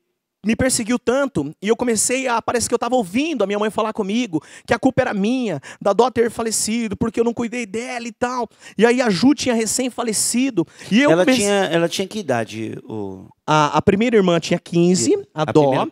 me perseguiu tanto, e eu comecei parece que eu estava ouvindo a minha mãe falar comigo, que a culpa era minha, da Dó ter falecido, porque eu não cuidei dela e tal. E aí a Ju tinha recém-falecido. E eu ela tinha que idade? A primeira irmã tinha 15, a Dó,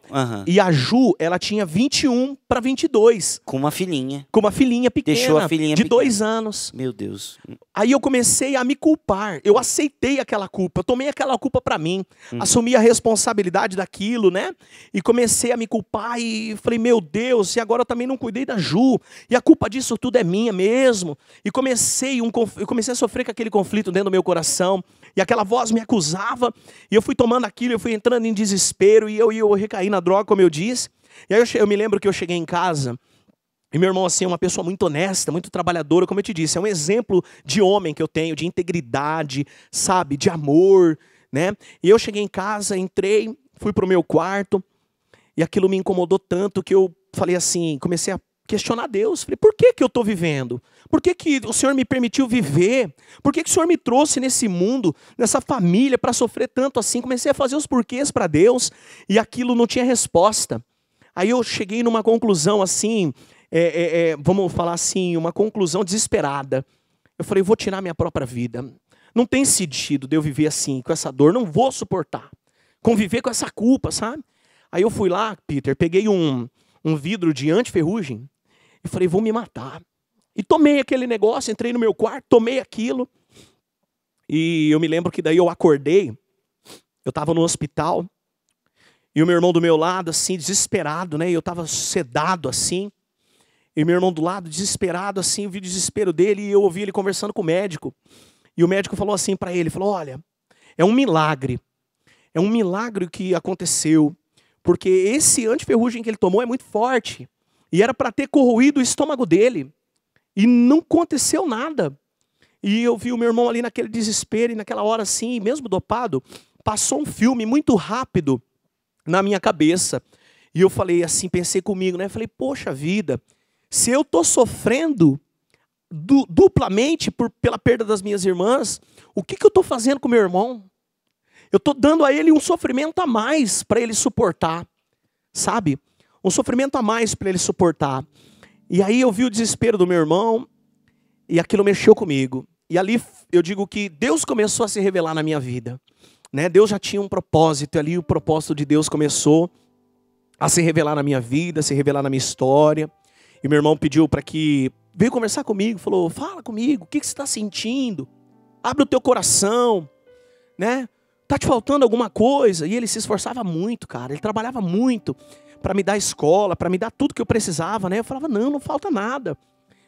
e a Ju, ela tinha 21 para 22. Com uma filhinha. Com uma filhinha pequena, deixou a filhinha de pequena. 2 anos. Meu Deus. Aí eu comecei a me culpar, eu aceitei aquela culpa, eu tomei aquela culpa para mim, assumi a responsabilidade daquilo, né? E comecei a me culpar e falei, meu Deus, e agora eu também não cuidei da Ju, e a culpa disso tudo é minha mesmo. E eu comecei a sofrer com aquele conflito dentro do meu coração, e aquela voz me acusava, e eu fui tomando aquilo, eu fui entrando em desespero, e eu recaí na droga, como eu disse. E aí eu me lembro que eu cheguei em casa, e meu irmão, assim, é uma pessoa muito honesta, muito trabalhadora, como eu te disse, é um exemplo de homem que eu tenho, de integridade, sabe, de amor, né? E eu cheguei em casa, entrei, fui pro meu quarto, e aquilo me incomodou tanto que eu falei assim, comecei a questionar Deus. Falei, por que que eu estou vivendo? Por que que o Senhor me permitiu viver? Por que que o Senhor me trouxe nesse mundo, nessa família, para sofrer tanto assim? Comecei a fazer os porquês para Deus, e aquilo não tinha resposta. Aí eu cheguei numa conclusão assim, vamos falar assim, uma conclusão desesperada. Eu falei, vou tirar minha própria vida. Não tem sentido de eu viver assim, com essa dor, não vou suportar. Conviver com essa culpa, sabe? Aí eu fui lá, Peter, peguei um vidro de antiferrugem e falei, vou me matar. E tomei aquele negócio, entrei no meu quarto, tomei aquilo. E eu me lembro que daí eu acordei, eu estava no hospital, e o meu irmão do meu lado, assim, desesperado, né? E eu estava sedado, assim. E meu irmão do lado, desesperado, assim, eu vi o desespero dele e eu ouvi ele conversando com o médico. E o médico falou assim para ele, falou, olha, é um milagre o que aconteceu, porque esse antiferrugem que ele tomou é muito forte, e era para ter corroído o estômago dele, e não aconteceu nada. E eu vi o meu irmão ali naquele desespero, e naquela hora assim, mesmo dopado, passou um filme muito rápido na minha cabeça, e eu falei assim, pensei comigo, né? Falei, poxa vida, se eu estou sofrendo duplamente pela perda das minhas irmãs, o que eu estou fazendo com meu irmão? Eu estou dando a ele um sofrimento a mais para ele suportar, sabe? Um sofrimento a mais para ele suportar. E aí eu vi o desespero do meu irmão e aquilo mexeu comigo. E ali eu digo que Deus começou a se revelar na minha vida, né? Deus já tinha um propósito, e ali o propósito de Deus começou a se revelar na minha vida, a se revelar na minha história. E meu irmão pediu para que veio conversar comigo, falou, fala comigo, o que você está sentindo? Abre o teu coração, né? Tá te faltando alguma coisa? E ele se esforçava muito, cara. Ele trabalhava muito para me dar escola, para me dar tudo que eu precisava, né? Eu falava, não falta nada.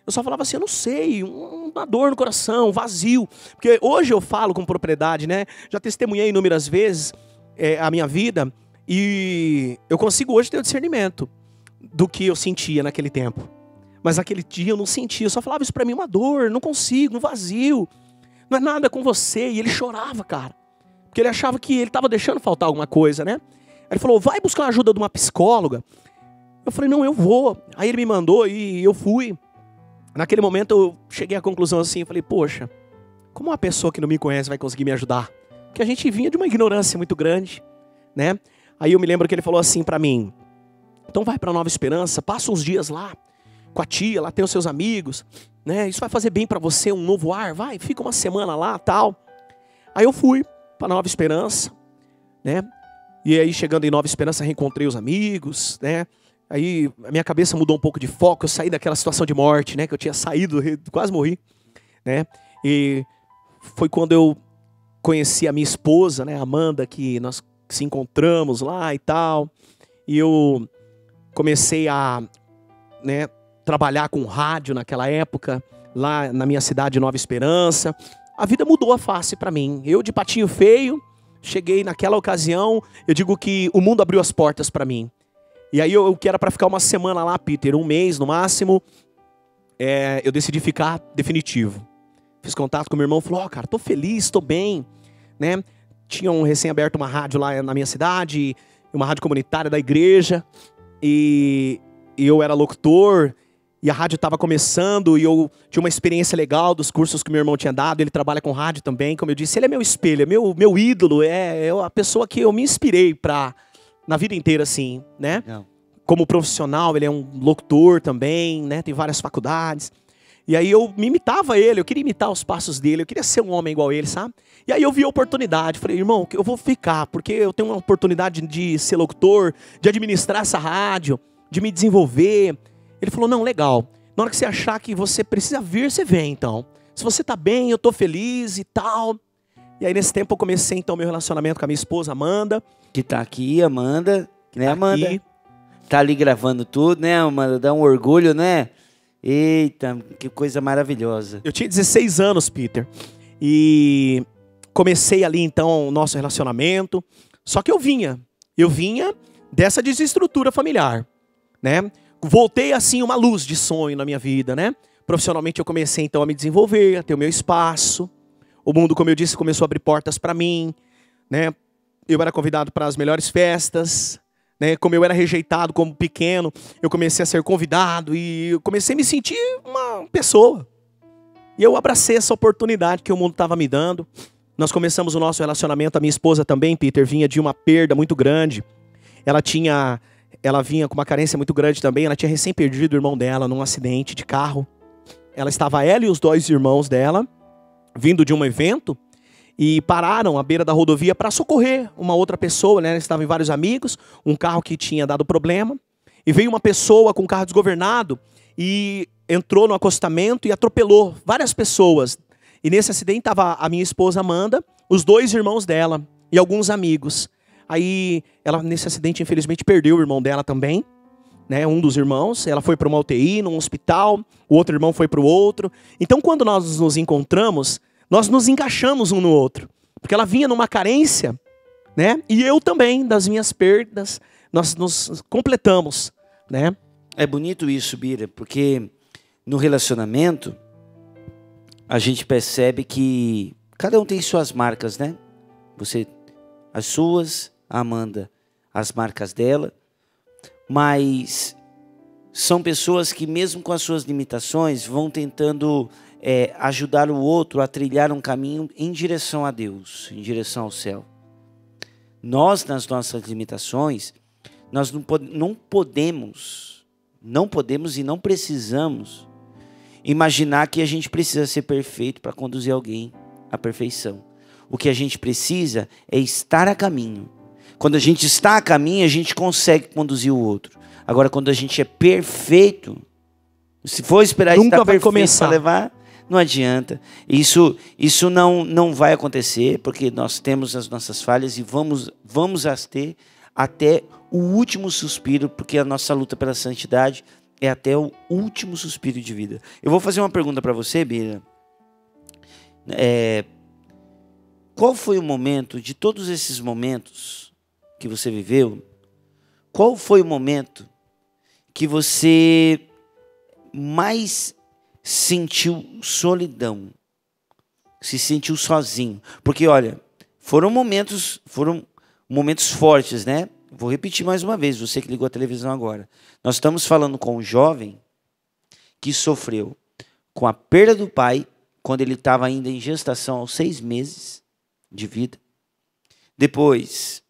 Eu só falava assim, eu não sei, uma dor no coração, um vazio. Porque hoje eu falo com propriedade, né? Já testemunhei inúmeras vezes a minha vida e eu consigo hoje ter o discernimento do que eu sentia naquele tempo. Mas naquele dia eu não sentia, eu só falava isso para mim, uma dor, não consigo, um vazio. Não é nada com você. E ele chorava, cara. Porque ele achava que ele estava deixando faltar alguma coisa, né? Aí ele falou, vai buscar a ajuda de uma psicóloga. Eu falei, não, eu vou. Aí ele me mandou e eu fui. Naquele momento eu cheguei à conclusão assim, eu falei, poxa, como uma pessoa que não me conhece vai conseguir me ajudar? Porque a gente vinha de uma ignorância muito grande, né? Aí eu me lembro que ele falou assim para mim, então vai para Nova Esperança, passa uns dias lá com a tia, lá tem os seus amigos, né? Isso vai fazer bem para você, um novo ar, vai, fica uma semana lá, tal. Aí eu fui para Nova Esperança, né? E aí chegando em Nova Esperança reencontrei os amigos, né? Aí a minha cabeça mudou um pouco de foco, eu saí daquela situação de morte, né? Que eu tinha saído, quase morri, né? E foi quando eu conheci a minha esposa, né? Amanda, que nós se encontramos lá e tal. E eu comecei a, né, trabalhar com rádio naquela época, lá na minha cidade, Nova Esperança. A vida mudou a face para mim. Eu, de patinho feio, cheguei naquela ocasião, eu digo que o mundo abriu as portas para mim. E aí eu que era para ficar uma semana lá, Peter, um mês no máximo, eu decidi ficar definitivo. Fiz contato com meu irmão, falou, cara, tô feliz, tô bem, né? Tinham recém-aberto uma rádio lá na minha cidade, uma rádio comunitária da igreja, e eu era locutor, e a rádio estava começando, e eu tinha uma experiência legal dos cursos que meu irmão tinha dado. Ele trabalha com rádio também, como eu disse, ele é meu espelho, é meu ídolo, é a pessoa que eu me inspirei na vida inteira, assim, né? Não. Como profissional, ele é um locutor também, né? Tem várias faculdades. E aí eu me imitava ele, eu queria imitar os passos dele, eu queria ser um homem igual ele, sabe? E aí eu vi a oportunidade, falei, irmão, eu vou ficar, porque eu tenho uma oportunidade de ser locutor, de administrar essa rádio, de me desenvolver. Ele falou, não, legal, na hora que você achar que você precisa vir, você vem então. Se você tá bem, eu tô feliz e tal. E aí nesse tempo eu comecei então meu relacionamento com a minha esposa, Amanda. Que tá aqui, Amanda, né, Amanda? Aqui. Tá ali gravando tudo, né, Amanda? Dá um orgulho, né? Eita, que coisa maravilhosa. Eu tinha 16 anos, Peter, e comecei ali então o nosso relacionamento. Só que eu vinha dessa desestrutura familiar, né? Voltei assim uma luz de sonho na minha vida, né? Profissionalmente eu comecei então a me desenvolver, a ter o meu espaço. O mundo, como eu disse, começou a abrir portas para mim, né? Eu era convidado para as melhores festas, né? Como eu era rejeitado como pequeno, eu comecei a ser convidado e eu comecei a me sentir uma pessoa. E eu abracei essa oportunidade que o mundo estava me dando. Nós começamos o nosso relacionamento, a minha esposa também, Peter, vinha de uma perda muito grande. Ela vinha com uma carência muito grande também, ela tinha recém perdido o irmão dela num acidente de carro. Ela e os 2 irmãos dela, vindo de um evento, e pararam à beira da rodovia para socorrer uma outra pessoa, né? Estavam vários amigos, um carro que tinha dado problema, e veio uma pessoa com um carro desgovernado e entrou no acostamento e atropelou várias pessoas. E nesse acidente estava a minha esposa Amanda, os 2 irmãos dela e alguns amigos. Aí ela nesse acidente infelizmente perdeu o irmão dela também, né? Um dos irmãos, ela foi para uma UTI, num hospital, o outro irmão foi para o outro. Então quando nós nos encontramos, nós nos encaixamos um no outro, porque ela vinha numa carência, né? E eu também, das minhas perdas, nós nos completamos, né? É bonito isso, Bira, porque no relacionamento a gente percebe que cada um tem suas marcas, né? Você, as suas, a Amanda, as marcas dela, mas são pessoas que mesmo com as suas limitações vão tentando ajudar o outro a trilhar um caminho em direção a Deus, em direção ao céu. Nós, nas nossas limitações, nós não podemos e não precisamos imaginar que a gente precisa ser perfeito para conduzir alguém à perfeição. O que a gente precisa é estar a caminho. Quando a gente está a caminho, a gente consegue conduzir o outro. Agora, quando a gente é perfeito, se for esperar nunca estar vai perfeito começar. para levar, não adianta. Isso não vai acontecer, porque nós temos as nossas falhas e vamos as ter até o último suspiro, porque a nossa luta pela santidade é até o último suspiro de vida. Eu vou fazer uma pergunta para você, Bira. Qual foi o momento, de todos esses momentos que você viveu, qual foi o momento que você mais sentiu solidão, se sentiu sozinho? Porque olha, foram momentos fortes, né? Vou repetir mais uma vez, você que ligou a televisão agora. Nós estamos falando com um jovem que sofreu com a perda do pai quando ele estava ainda em gestação aos 6 meses de vida. Depois,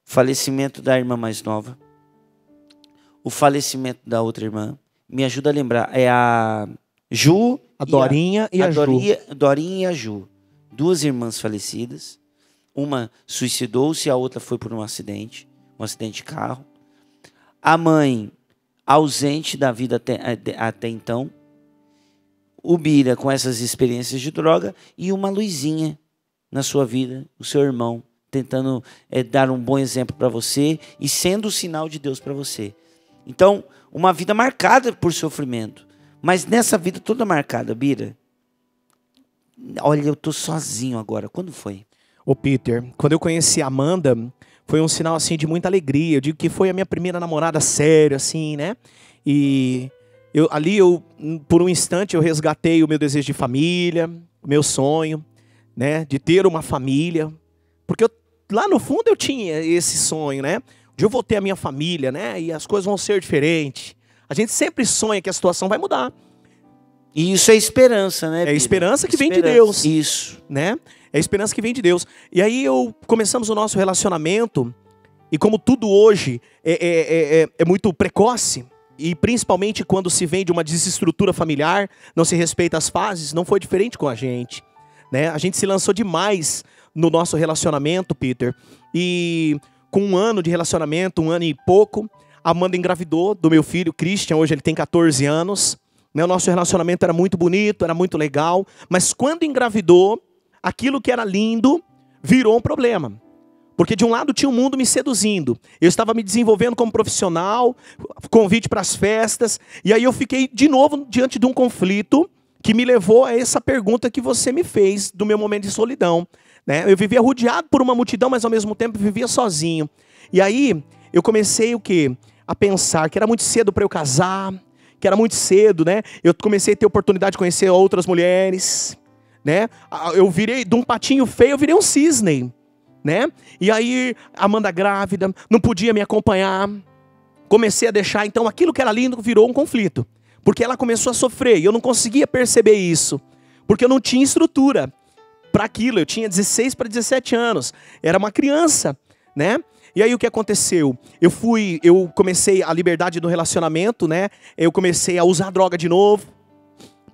falecimento da irmã mais nova, o falecimento da outra irmã. Me ajuda a lembrar, é a Ju, A Dorinha e a Ju. Dorinha e a Ju. 2 irmãs falecidas. Uma suicidou-se, a outra foi por um acidente de carro. A mãe ausente da vida até então. O Bira com essas experiências de droga e uma luzinha na sua vida, o seu irmão tentando dar um bom exemplo para você e sendo o sinal de Deus para você. Então, uma vida marcada por sofrimento. Mas nessa vida toda marcada, Bira, olha, eu tô sozinho agora. Quando foi? Ô Peter, quando eu conheci a Amanda, foi um sinal assim de muita alegria. Eu digo que foi a minha primeira namorada séria, assim, né? E por um instante, eu resgatei o meu desejo de família, o meu sonho, né? De ter uma família. Porque lá no fundo eu tinha esse sonho, né? De eu vou ter a minha família, né? E as coisas vão ser diferentes. A gente sempre sonha que a situação vai mudar. E isso é esperança, né? É a esperança que vem de Deus. Isso. Né? É a esperança que vem de Deus. E aí começamos o nosso relacionamento. E como tudo hoje é muito precoce, e principalmente quando se vem de uma desestrutura familiar, não se respeita as fases, não foi diferente com a gente. Né? A gente se lançou demais no nosso relacionamento, Peter. E com 1 ano de relacionamento, 1 ano e pouco, a Amanda engravidou do meu filho, Christian. Hoje ele tem 14 anos. O nosso relacionamento era muito bonito, era muito legal. Mas quando engravidou, aquilo que era lindo virou um problema. Porque de um lado tinha um mundo me seduzindo. Eu estava me desenvolvendo como profissional, convite para as festas. E aí eu fiquei de novo diante de um conflito que me levou a essa pergunta que você me fez do meu momento de solidão. Né? Eu vivia rodeado por uma multidão, mas ao mesmo tempo vivia sozinho. E aí eu comecei o quê? A pensar que era muito cedo para eu casar, que era muito cedo, né? Eu comecei a ter oportunidade de conhecer outras mulheres, né? Eu virei de um patinho feio, eu virei um cisne, né? E aí, Amanda grávida, não podia me acompanhar. Comecei a deixar, então, aquilo que era lindo virou um conflito. Porque ela começou a sofrer e eu não conseguia perceber isso. Porque eu não tinha estrutura para aquilo. Eu tinha 16 para 17 anos. Era uma criança, né? E aí o que aconteceu? Eu comecei a liberdade do relacionamento, né? Eu comecei a usar droga de novo,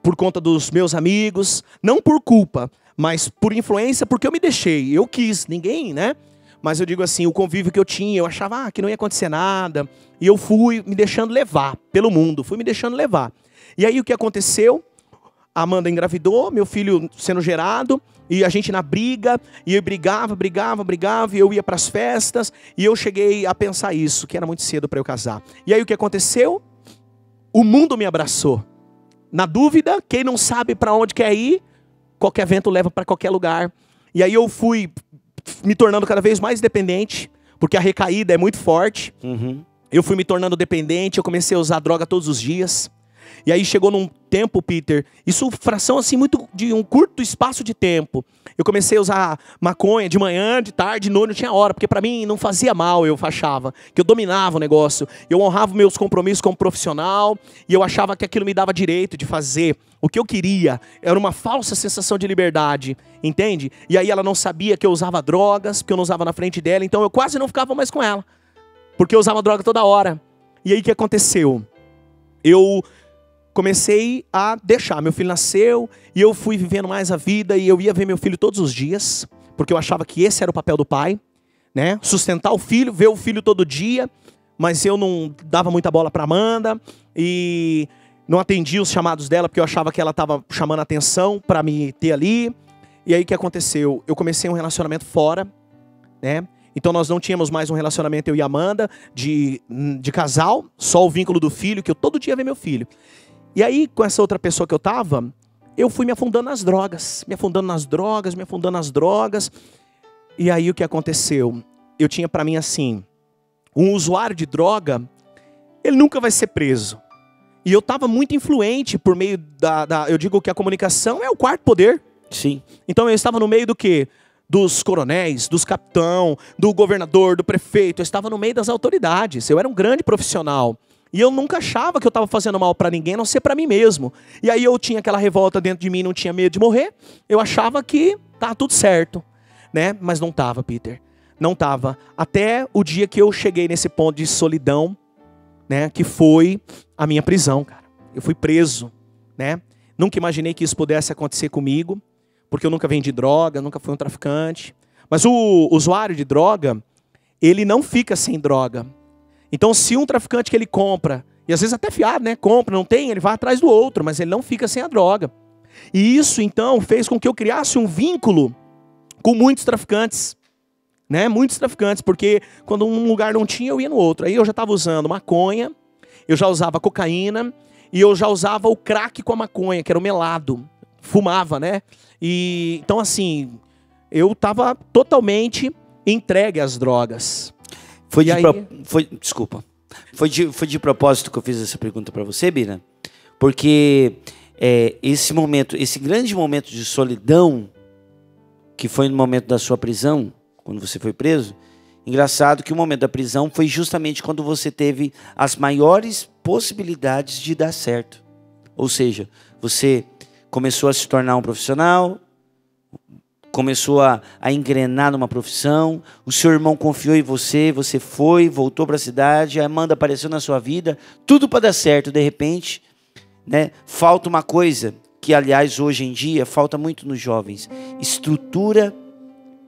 por conta dos meus amigos, não por culpa, mas por influência, porque eu me deixei, eu quis, ninguém, né? Mas eu digo assim, o convívio que eu tinha, eu achava que não ia acontecer nada, e eu fui me deixando levar pelo mundo, fui me deixando levar. E aí o que aconteceu? A Amanda engravidou, meu filho sendo gerado, e a gente na briga, e eu brigava, e eu ia para as festas, e eu cheguei a pensar isso, que era muito cedo para eu casar. E aí o que aconteceu? O mundo me abraçou. Na dúvida, quem não sabe para onde quer ir, qualquer vento leva para qualquer lugar. E aí eu fui me tornando cada vez mais dependente, porque a recaída é muito forte. Eu fui me tornando dependente, eu comecei a usar droga todos os dias. E aí chegou num tempo, Peter, isso fração assim muito de um curto espaço de tempo. Eu comecei a usar maconha de manhã, de tarde, de noite, não tinha hora, porque para mim não fazia mal, eu achava, que eu dominava o negócio. Eu honrava meus compromissos como profissional e eu achava que aquilo me dava direito de fazer o que eu queria. Era uma falsa sensação de liberdade, entende? E aí ela não sabia que eu usava drogas, porque eu não usava na frente dela, então eu quase não ficava mais com ela, porque eu usava droga toda hora. E aí o que aconteceu? Eu comecei a deixar, meu filho nasceu e eu fui vivendo mais a vida e eu ia ver meu filho todos os dias, porque eu achava que esse era o papel do pai, né? Sustentar o filho, ver o filho todo dia, mas eu não dava muita bola para Amanda e não atendia os chamados dela porque eu achava que ela estava chamando atenção para me ter ali. E aí o que aconteceu? Eu comecei um relacionamento fora, né? Então nós não tínhamos mais um relacionamento, eu e Amanda, de casal, só o vínculo do filho, que eu todo dia ia ver meu filho. E aí, com essa outra pessoa que eu tava, eu fui me afundando nas drogas. E aí, o que aconteceu? Eu tinha pra mim assim, um usuário de droga, ele nunca vai ser preso. E eu tava muito influente por meio eu digo que a comunicação é o quarto poder. Sim. Então, eu estava no meio do quê? Dos coronéis, dos capitão, do governador, do prefeito. Eu estava no meio das autoridades. Eu era um grande profissional. E eu nunca achava que eu estava fazendo mal para ninguém, a não ser para mim mesmo. E aí eu tinha aquela revolta dentro de mim, não tinha medo de morrer. Eu achava que tá tudo certo, né? Mas não tava, Peter. Não tava. Até o dia que eu cheguei nesse ponto de solidão, né? Que foi a minha prisão, cara. Eu fui preso, né? Nunca imaginei que isso pudesse acontecer comigo, porque eu nunca vendi droga, nunca fui um traficante. Mas o usuário de droga, ele não fica sem droga. Então, se um traficante que ele compra, e às vezes até fiado, né? Compra, não tem, ele vai atrás do outro, mas ele não fica sem a droga. E isso, então, fez com que eu criasse um vínculo com muitos traficantes. né? Muitos traficantes, porque quando um lugar não tinha, eu ia no outro. Aí eu já estava usando maconha, eu já usava cocaína e eu já usava o crack com a maconha, que era o melado. Fumava, né? E então assim, eu estava totalmente entregue às drogas. Desculpa. Foi de propósito que eu fiz essa pergunta para você, Bira, porque esse grande momento de solidão, que foi no momento da sua prisão, quando você foi preso, engraçado que o momento da prisão foi justamente quando você teve as maiores possibilidades de dar certo. Ou seja, você começou a se tornar um profissional, começou a engrenar numa profissão, o seu irmão confiou em você, você foi, voltou para a cidade, a Amanda apareceu na sua vida, tudo para dar certo. De repente, né, falta uma coisa que, aliás, hoje em dia, falta muito nos jovens: estrutura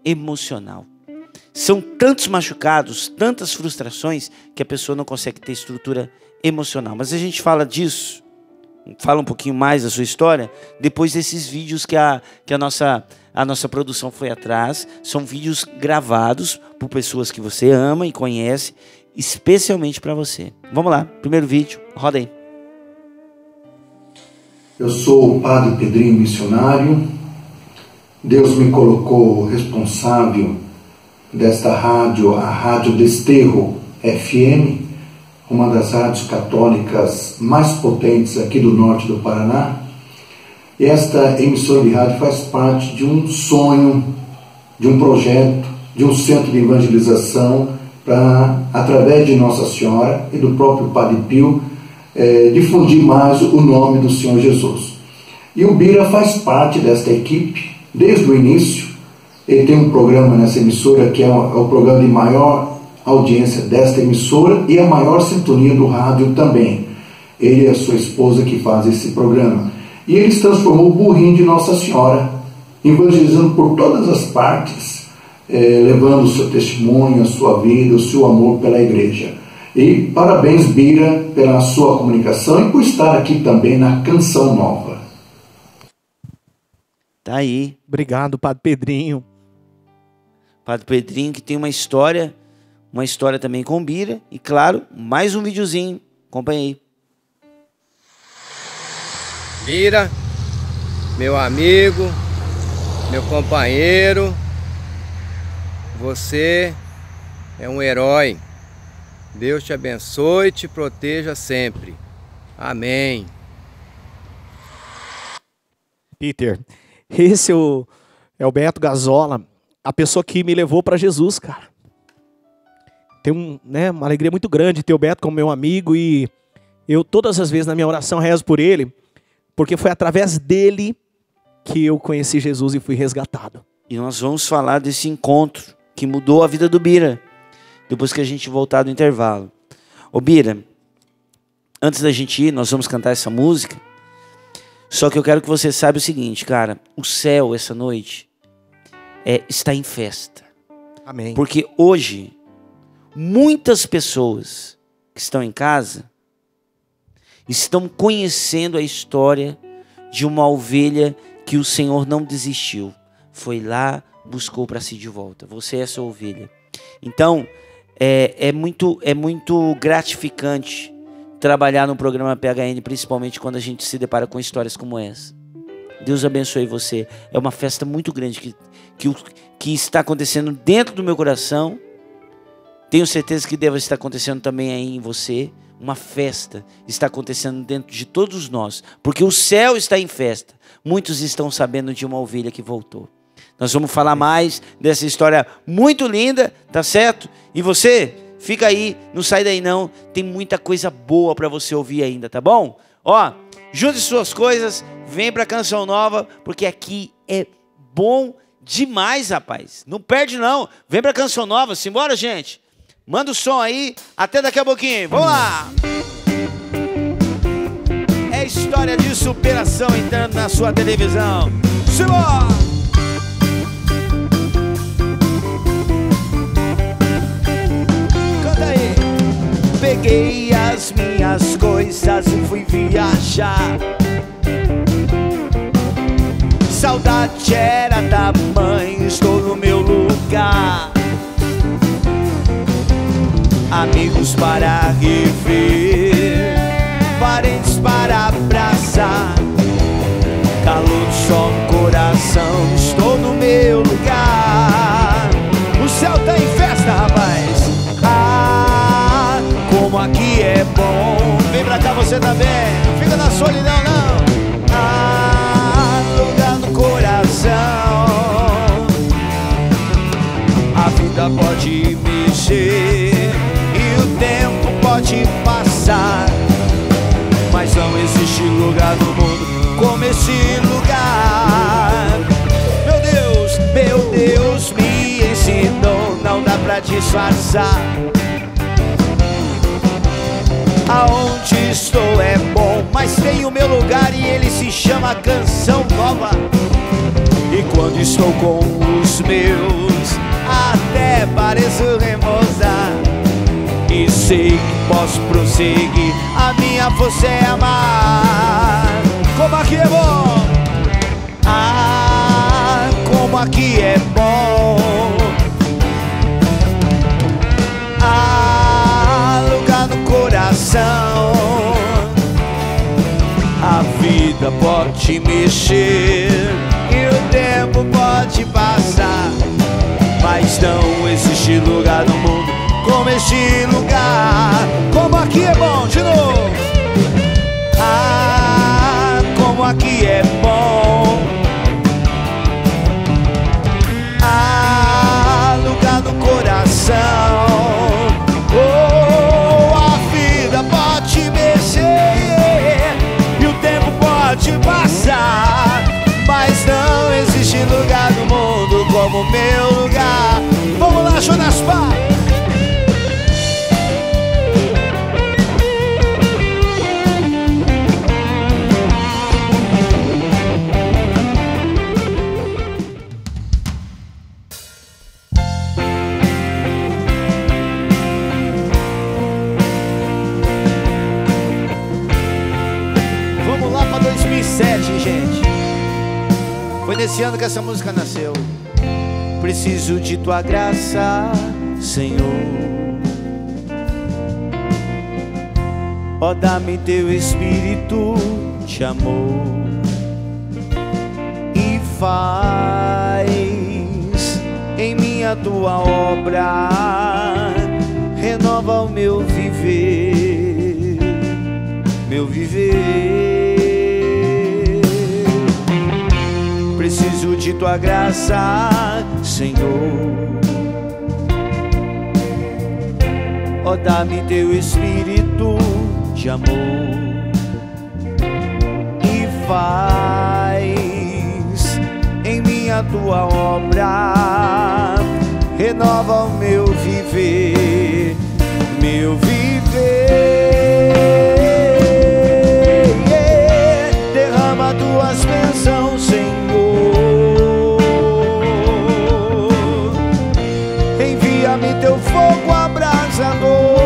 emocional. São tantos machucados, tantas frustrações, que a pessoa não consegue ter estrutura emocional. Mas a gente fala disso, fala um pouquinho mais da sua história, depois desses vídeos que a nossa produção foi atrás. São vídeos gravados por pessoas que você ama e conhece, especialmente para você. Vamos lá, primeiro vídeo, roda aí. Eu sou o Padre Pedrinho Missionário. Deus me colocou responsável desta rádio, a Rádio Desterro FM, uma das rádios católicas mais potentes aqui do norte do Paraná. E esta emissora de rádio faz parte de um sonho, de um projeto, de um centro de evangelização para, através de Nossa Senhora e do próprio Padre Pio, difundir mais o nome do Senhor Jesus. E o Bira faz parte desta equipe desde o início. Ele tem um programa nessa emissora que é o programa de maior audiência desta emissora e a maior sintonia do rádio também. Ele e a sua esposa que fazem esse programa. E ele se transformou o burrinho de Nossa Senhora, evangelizando por todas as partes, levando o seu testemunho, a sua vida, o seu amor pela igreja. E parabéns, Bira, pela sua comunicação e por estar aqui também na Canção Nova. Tá aí. Obrigado, Padre Pedrinho. Padre Pedrinho, que tem uma história também com Bira. E claro, mais um videozinho. Acompanha aí. Bira, meu amigo, meu companheiro, você é um herói. Deus te abençoe e te proteja sempre. Amém. Peter, esse é o Beto Gazola, a pessoa que me levou para Jesus, cara. Tenho uma alegria muito grande ter o Beto como meu amigo e eu todas as vezes na minha oração rezo por ele, porque foi através dele que eu conheci Jesus e fui resgatado. E nós vamos falar desse encontro que mudou a vida do Bira, depois que a gente voltar do intervalo. Ô Bira, antes da gente ir, nós vamos cantar essa música. Só que eu quero que você saiba o seguinte, cara. O céu, essa noite, está em festa. Amém. Porque hoje, muitas pessoas que estão em casa estão conhecendo a história de uma ovelha que o Senhor não desistiu. Foi lá, buscou para si de volta. Você é essa ovelha. Então, é muito gratificante trabalhar no programa PHN, principalmente quando a gente se depara com histórias como essa. Deus abençoe você. É uma festa muito grande que está acontecendo dentro do meu coração. Tenho certeza que deve estar acontecendo também aí em você. Uma festa está acontecendo dentro de todos nós, porque o céu está em festa. Muitos estão sabendo de uma ovelha que voltou. Nós vamos falar mais dessa história muito linda, tá certo? E você, fica aí, não sai daí não. Tem muita coisa boa para você ouvir ainda, tá bom? Ó, junte suas coisas, vem pra Canção Nova, porque aqui é bom demais, rapaz. Não perde não, vem pra Canção Nova, simbora, gente. Manda o som aí, até daqui a pouquinho, vamos lá! É história de superação entrando na sua televisão. Simbora! Peguei as minhas coisas e fui viajar. Saudade era tamanho, estou no meu lugar. amigos para rever, parentes para abraçar, calor do sol no coração. Estou no meu lugar. O céu tá em festa, rapaz. Ah, como aqui é bom. Vem pra cá você também, não fica na solidão não. Ah, lugar no coração. A vida pode mexer e o tempo pode passar, mas não existe lugar no mundo como esse lugar. Meu Deus me ensinou, não dá pra disfarçar. Aonde estou é bom, mas tem o meu lugar e ele se chama Canção Nova. E quando estou com os meus, até pareço remozar, e sei que posso prosseguir, a minha força é amar. Como aqui é bom! Ah, como aqui é bom! Ah, lugar no coração. A vida pode mexer e o tempo pode passar, mas não existe lugar no mundo como este lugar. Como aqui é bom, de novo. Ah, como aqui é bom. Ah, lugar no coração. Oh, a vida pode mexer e o tempo pode passar, mas não existe lugar no mundo como o meu lugar. Vamos lá, Jonas Pá! Vamos lá pra 2007, gente. Foi nesse ano que essa música nasceu. Preciso de tua graça, Senhor. Ó, dá-me teu espírito de amor e faz em mim a tua obra. Renova o meu viver, meu viver. Preciso de tua graça, Senhor. Ó, dá-me teu espírito de amor e faz em mim a tua obra. Renova o meu viver, meu viver. Derrama tuas bênçãos, Senhor. Envia-me teu fogo abrasador.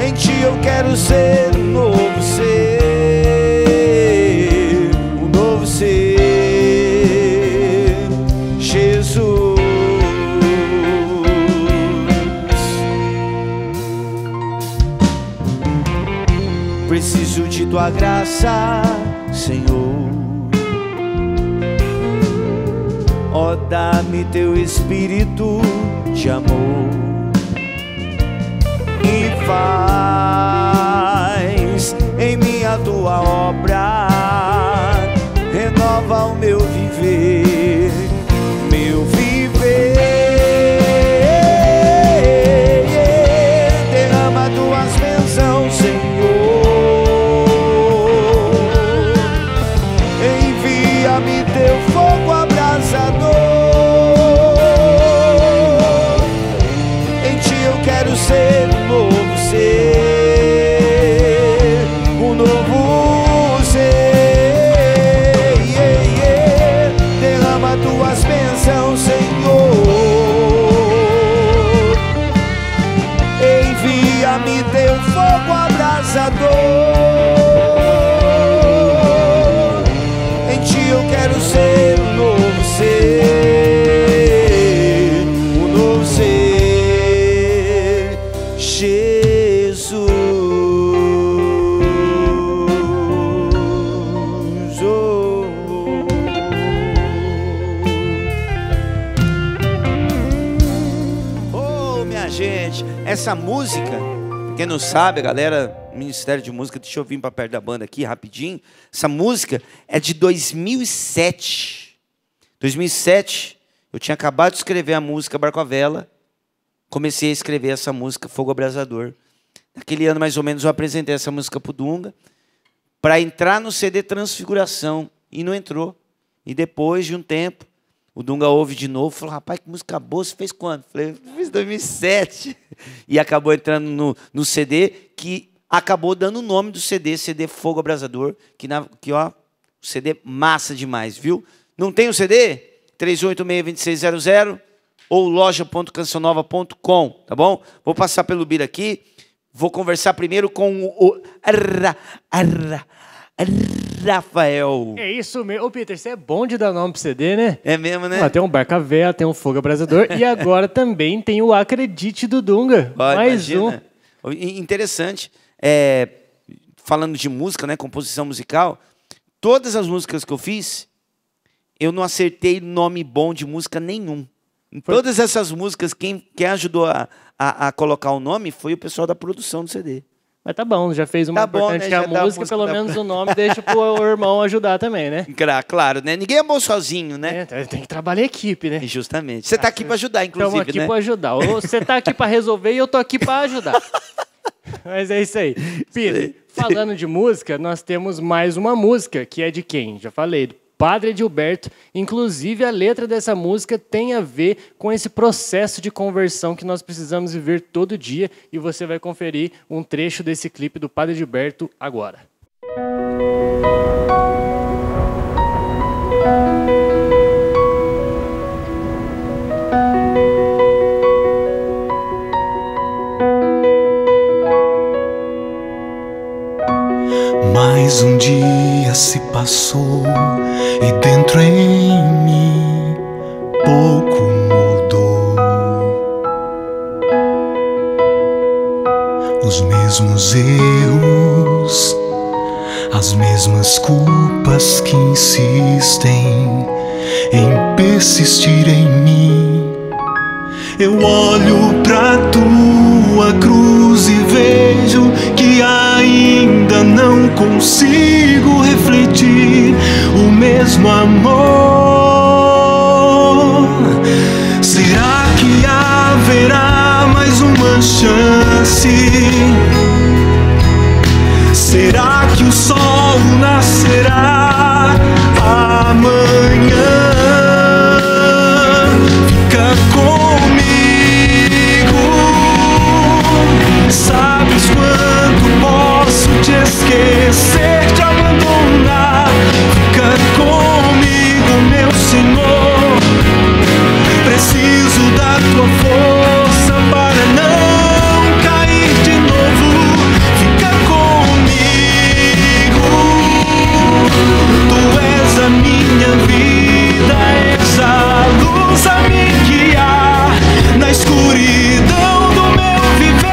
Em ti eu quero ser um novo ser, um novo ser, Jesus. Preciso de tua graça, Senhor. Ó, dá-me teu espírito de amor e faz em mim a tua obra. Renova o meu viver, meu viver. Derrama tuas bênçãos, Senhor. Envia-me teu fogo abrasador. Em ti eu quero ser um novo ser, um novo ser. essa música, quem não sabe, a galera, Ministério de Música, deixa eu vir para perto da banda aqui, rapidinho. Essa música é de 2007. 2007, eu tinha acabado de escrever a música Barco à Vela. Comecei a escrever essa música, Fogo Abrasador. Naquele ano, mais ou menos, eu apresentei essa música pro Dunga para entrar no CD Transfiguração. E não entrou. E depois de um tempo, o Dunga ouve de novo, falou, rapaz, que música boa, você fez quando? Falei, fiz em 2007. E acabou entrando no CD, que acabou dando o nome do CD, CD Fogo Abrasador, que ó, o CD massa demais, viu? Não tem o CD? 3886-2600 ou loja.cancionova.com, tá bom? Vou passar pelo Bira aqui, vou conversar primeiro com o Rafael. É isso mesmo. Ô, Peter, você é bom de dar nome pro CD, né? É mesmo, né? Tem um Barco à Vela, tem um Fogo Abrasador e agora também tem o Acredite do Dunga. Mais imagina. Interessante. Falando de música, né, composição musical, todas as músicas que eu fiz, eu não acertei nome bom de música nenhum. Em todas essas músicas, quem ajudou a colocar o nome foi o pessoal da produção do CD. Mas tá bom, já fez uma importante, né? Que a música, pelo menos o nome, deixa pro irmão ajudar também, né? Claro, né? Ninguém é bom sozinho, né? Tem que trabalhar em equipe, né? Justamente. Você tá aqui para ajudar, inclusive, né? Estamos aqui para ajudar. Você tá aqui para resolver e eu tô aqui para ajudar. Mas é isso aí. Pedro, falando de música, nós temos mais uma música, que é de quem? Já falei, do Padre Edilberto. Inclusive, a letra dessa música tem a ver com esse processo de conversão que nós precisamos viver todo dia. E você vai conferir um trecho desse clipe do Padre Edilberto agora. Mais um dia se passou e dentro em mim pouco mudou. Os mesmos erros, as mesmas culpas que insistem em persistir em mim. Eu olho pra tua cruz e vejo que ainda não consigo refletir o mesmo amor. Será que haverá mais uma chance? Será que o sol nascerá amanhã? Fica comigo. Sabes quanto posso te esquecer, te abandonar. Fica comigo, meu Senhor. Preciso da tua força para não cair de novo. Fica comigo. Tu és a minha vida, és a luz a me guiar na escuridão do meu viver.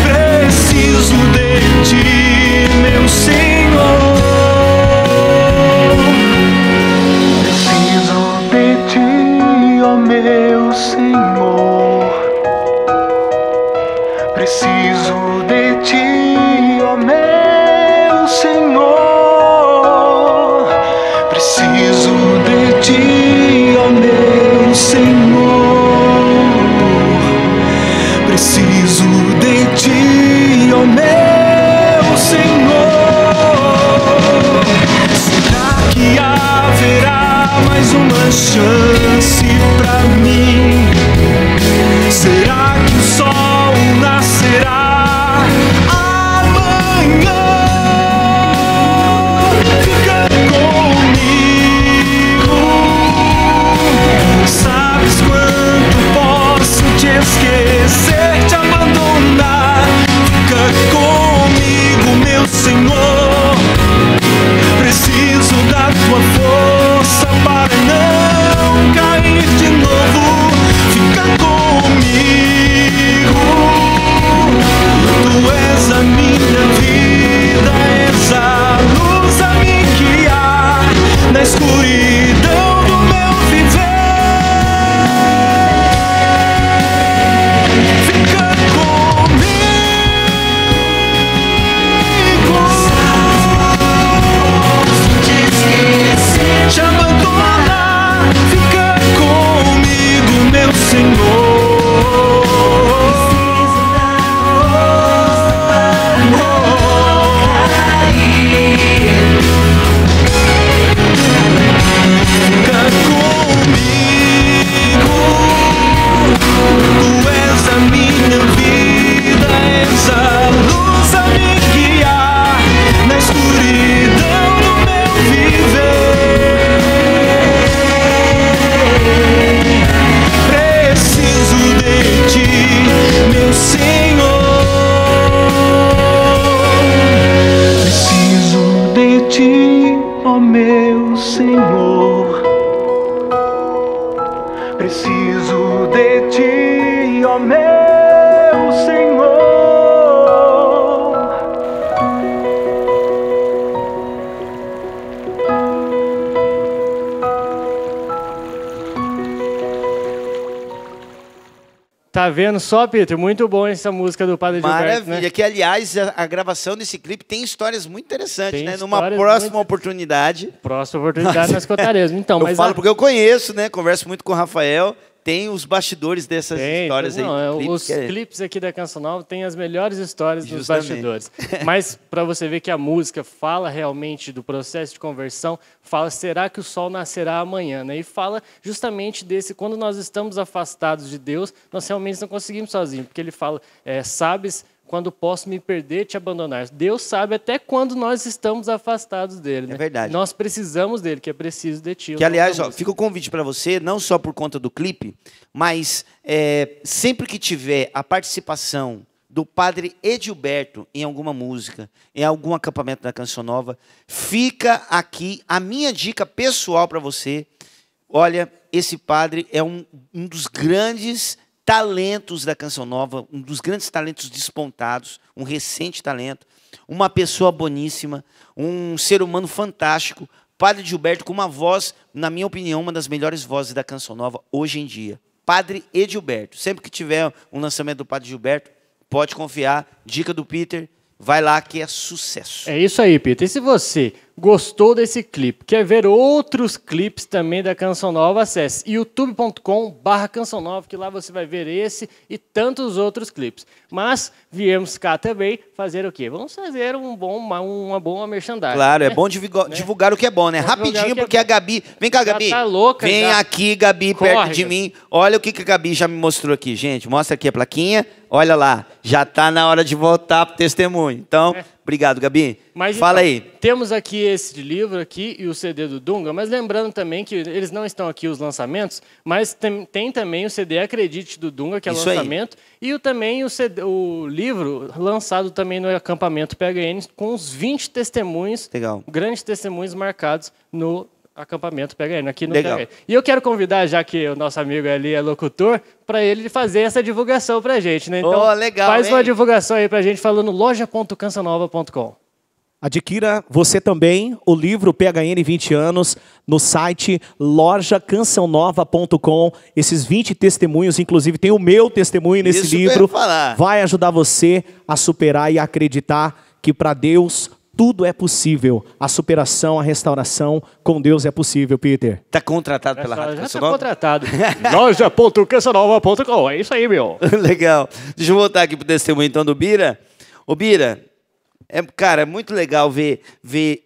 Preciso de ti, meu Senhor. Preciso de ti, ó meu Senhor. Preciso de ti, ó meu Senhor. Preciso de ti, ó meu Senhor. Preciso de ti, ó meu Senhor. Será que haverá mais uma chance pra mim? Será que o sol nascerá amanhã? Fica comigo. Sabes quanto posso te esquecer, te abandonar. Fica comigo, meu Senhor. Preciso da tua força para não cair de novo. Tá vendo só, Peter? Muito bom essa música do Padre Gilberto, Maravilha, né? que aliás a gravação desse clipe tem histórias muito interessantes, Tem né? Numa histórias próxima muito- oportunidade. Próxima oportunidade nós contaremos. Então, Eu mas falo porque eu conheço, né? Converso muito com o Rafael. Tem os bastidores dessas histórias não, aí. os que é- clipes aqui da Canção Nova têm as melhores histórias dos Justamente. bastidores. Mas para você ver que a música fala realmente do processo de conversão, fala será que o sol nascerá amanhã, né? E fala justamente desse quando nós estamos afastados de Deus, nós realmente não conseguimos sozinhos, porque ele fala, sabes quando posso me perder e te abandonar. Deus sabe até quando nós estamos afastados dele. Né? verdade. Nós precisamos dele, que é preciso de ti. Que, aliás, ó, fica o convite para você, não só por conta do clipe, mas sempre que tiver a participação do Padre Edilberto em alguma música, em algum acampamento da Canção Nova, fica aqui a minha dica pessoal para você. Olha, esse padre é um dos grandes talentos da Canção Nova, um dos grandes talentos despontados, um recente talento, uma pessoa boníssima, um ser humano fantástico, Padre Gilberto com uma voz, na minha opinião, uma das melhores vozes da Canção Nova hoje em dia. Padre Edilberto. Sempre que tiver um lançamento do Padre Gilberto, pode confiar, dica do Peter, vai lá que é sucesso. É isso aí, Peter. E se você gostou desse clipe, quer ver outros clipes também da Canção Nova, acesse youtube.com/Canção Nova, que lá você vai ver esse e tantos outros clipes. Mas viemos cá também fazer o quê? Vamos fazer uma boa merchandising. Claro, né? é bom divulgar o que é bom, né? Bom divulgar o Rapidinho, que é porque bom. a Gabi... Vem cá, Já Gabi. tá louca, Vem já. aqui, Gabi, Corre, perto de Gabi. mim. Olha o que a Gabi já me mostrou aqui, gente. Mostra aqui a plaquinha. Olha lá, já tá na hora de voltar pro testemunho. Então, obrigado, Gabi. Mas, fala então, aí. Temos aqui esse livro aqui e o CD do Dunga, mas lembrando também que eles não estão aqui os lançamentos, mas tem também o CD Acredite do Dunga, que é Isso aí. lançamento, e também o livro lançado também no acampamento PHN com uns 20 testemunhos, Legal. grandes testemunhos marcados no acampamento PHN, aqui no Legal. PHN. E eu quero convidar, já que o nosso amigo ali é locutor, para ele fazer essa divulgação pra gente, né? Então, legal, faz uma hein? divulgação aí pra gente falando loja.cancionova.com. Adquira você também o livro PHN 20 anos no site lojacançãonova.com. Esses 20 testemunhos, inclusive tem o meu testemunho nesse Isso que eu ia livro, falar. vai ajudar você a superar e acreditar que para Deus tudo é possível. A superação, a restauração com Deus é possível, Peter. Tá contratado pela Rádio Já Canção está Nova? contratado. Loja.cancionova.com. É isso aí, meu. Legal. Deixa eu voltar aqui pro testemunho então do Bira. Ô Bira, cara, é muito legal ver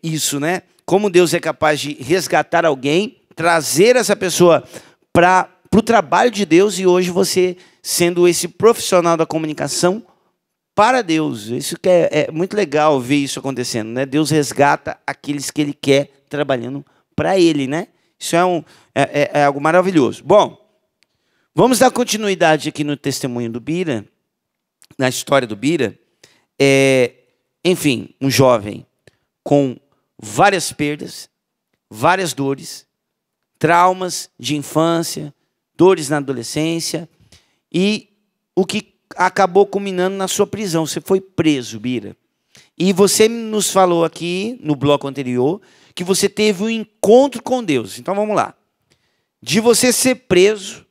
isso, né? Como Deus é capaz de resgatar alguém, trazer essa pessoa para o trabalho de Deus e hoje você sendo esse profissional da comunicação para Deus. Isso que é muito legal ver isso acontecendo, né? Deus resgata aqueles que Ele quer trabalhando para Ele, né? Isso é algo maravilhoso. Bom, vamos dar continuidade aqui no testemunho do Bira, na história do Bira. Enfim, um jovem com várias perdas, várias dores, traumas de infância, dores na adolescência e o que acabou culminando na sua prisão. Você foi preso, Bira. E você nos falou aqui no bloco anterior que você teve um encontro com Deus. Então vamos lá. De você ser preso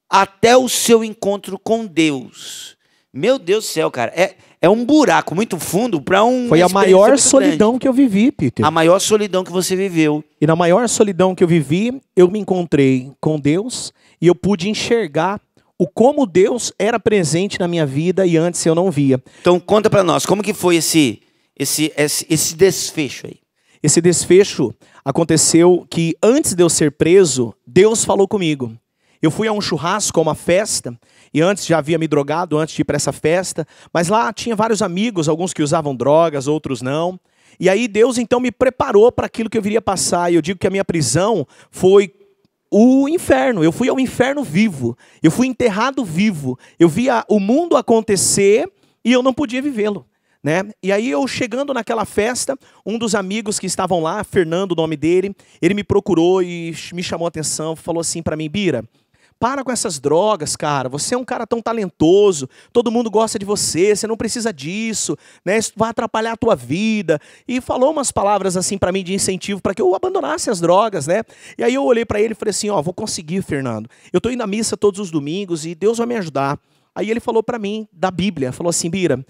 até o seu encontro com Deus. Meu Deus do céu, cara. É um buraco muito fundo para um... Foi a maior solidão que eu vivi, Peter. A maior solidão que você viveu. E na maior solidão que eu vivi, eu me encontrei com Deus e eu pude enxergar o como Deus era presente na minha vida e antes eu não via. Então conta para nós, como que foi esse desfecho aí? Esse desfecho aconteceu que antes de eu ser preso, Deus falou comigo. Eu fui a um churrasco, a uma festa, e antes já havia me drogado antes de ir para essa festa, mas lá tinha vários amigos, alguns que usavam drogas, outros não. E aí Deus então me preparou para aquilo que eu viria passar. E eu digo que a minha prisão foi o inferno. Eu fui ao inferno vivo. Eu fui enterrado vivo. Eu via o mundo acontecer e eu não podia vivê-lo, né? E aí eu chegando naquela festa, um dos amigos que estavam lá, Fernando, o nome dele, ele me procurou e me chamou a atenção, falou assim para mim: Bira, para com essas drogas, cara. Você é um cara tão talentoso, todo mundo gosta de você, você não precisa disso, né? Isso vai atrapalhar a tua vida. E falou umas palavras assim para mim de incentivo para que eu abandonasse as drogas, né? E aí eu olhei para ele e falei assim: ó, vou conseguir, Fernando. Eu tô indo à missa todos os domingos e Deus vai me ajudar. Aí ele falou para mim da Bíblia, falou assim, Bira,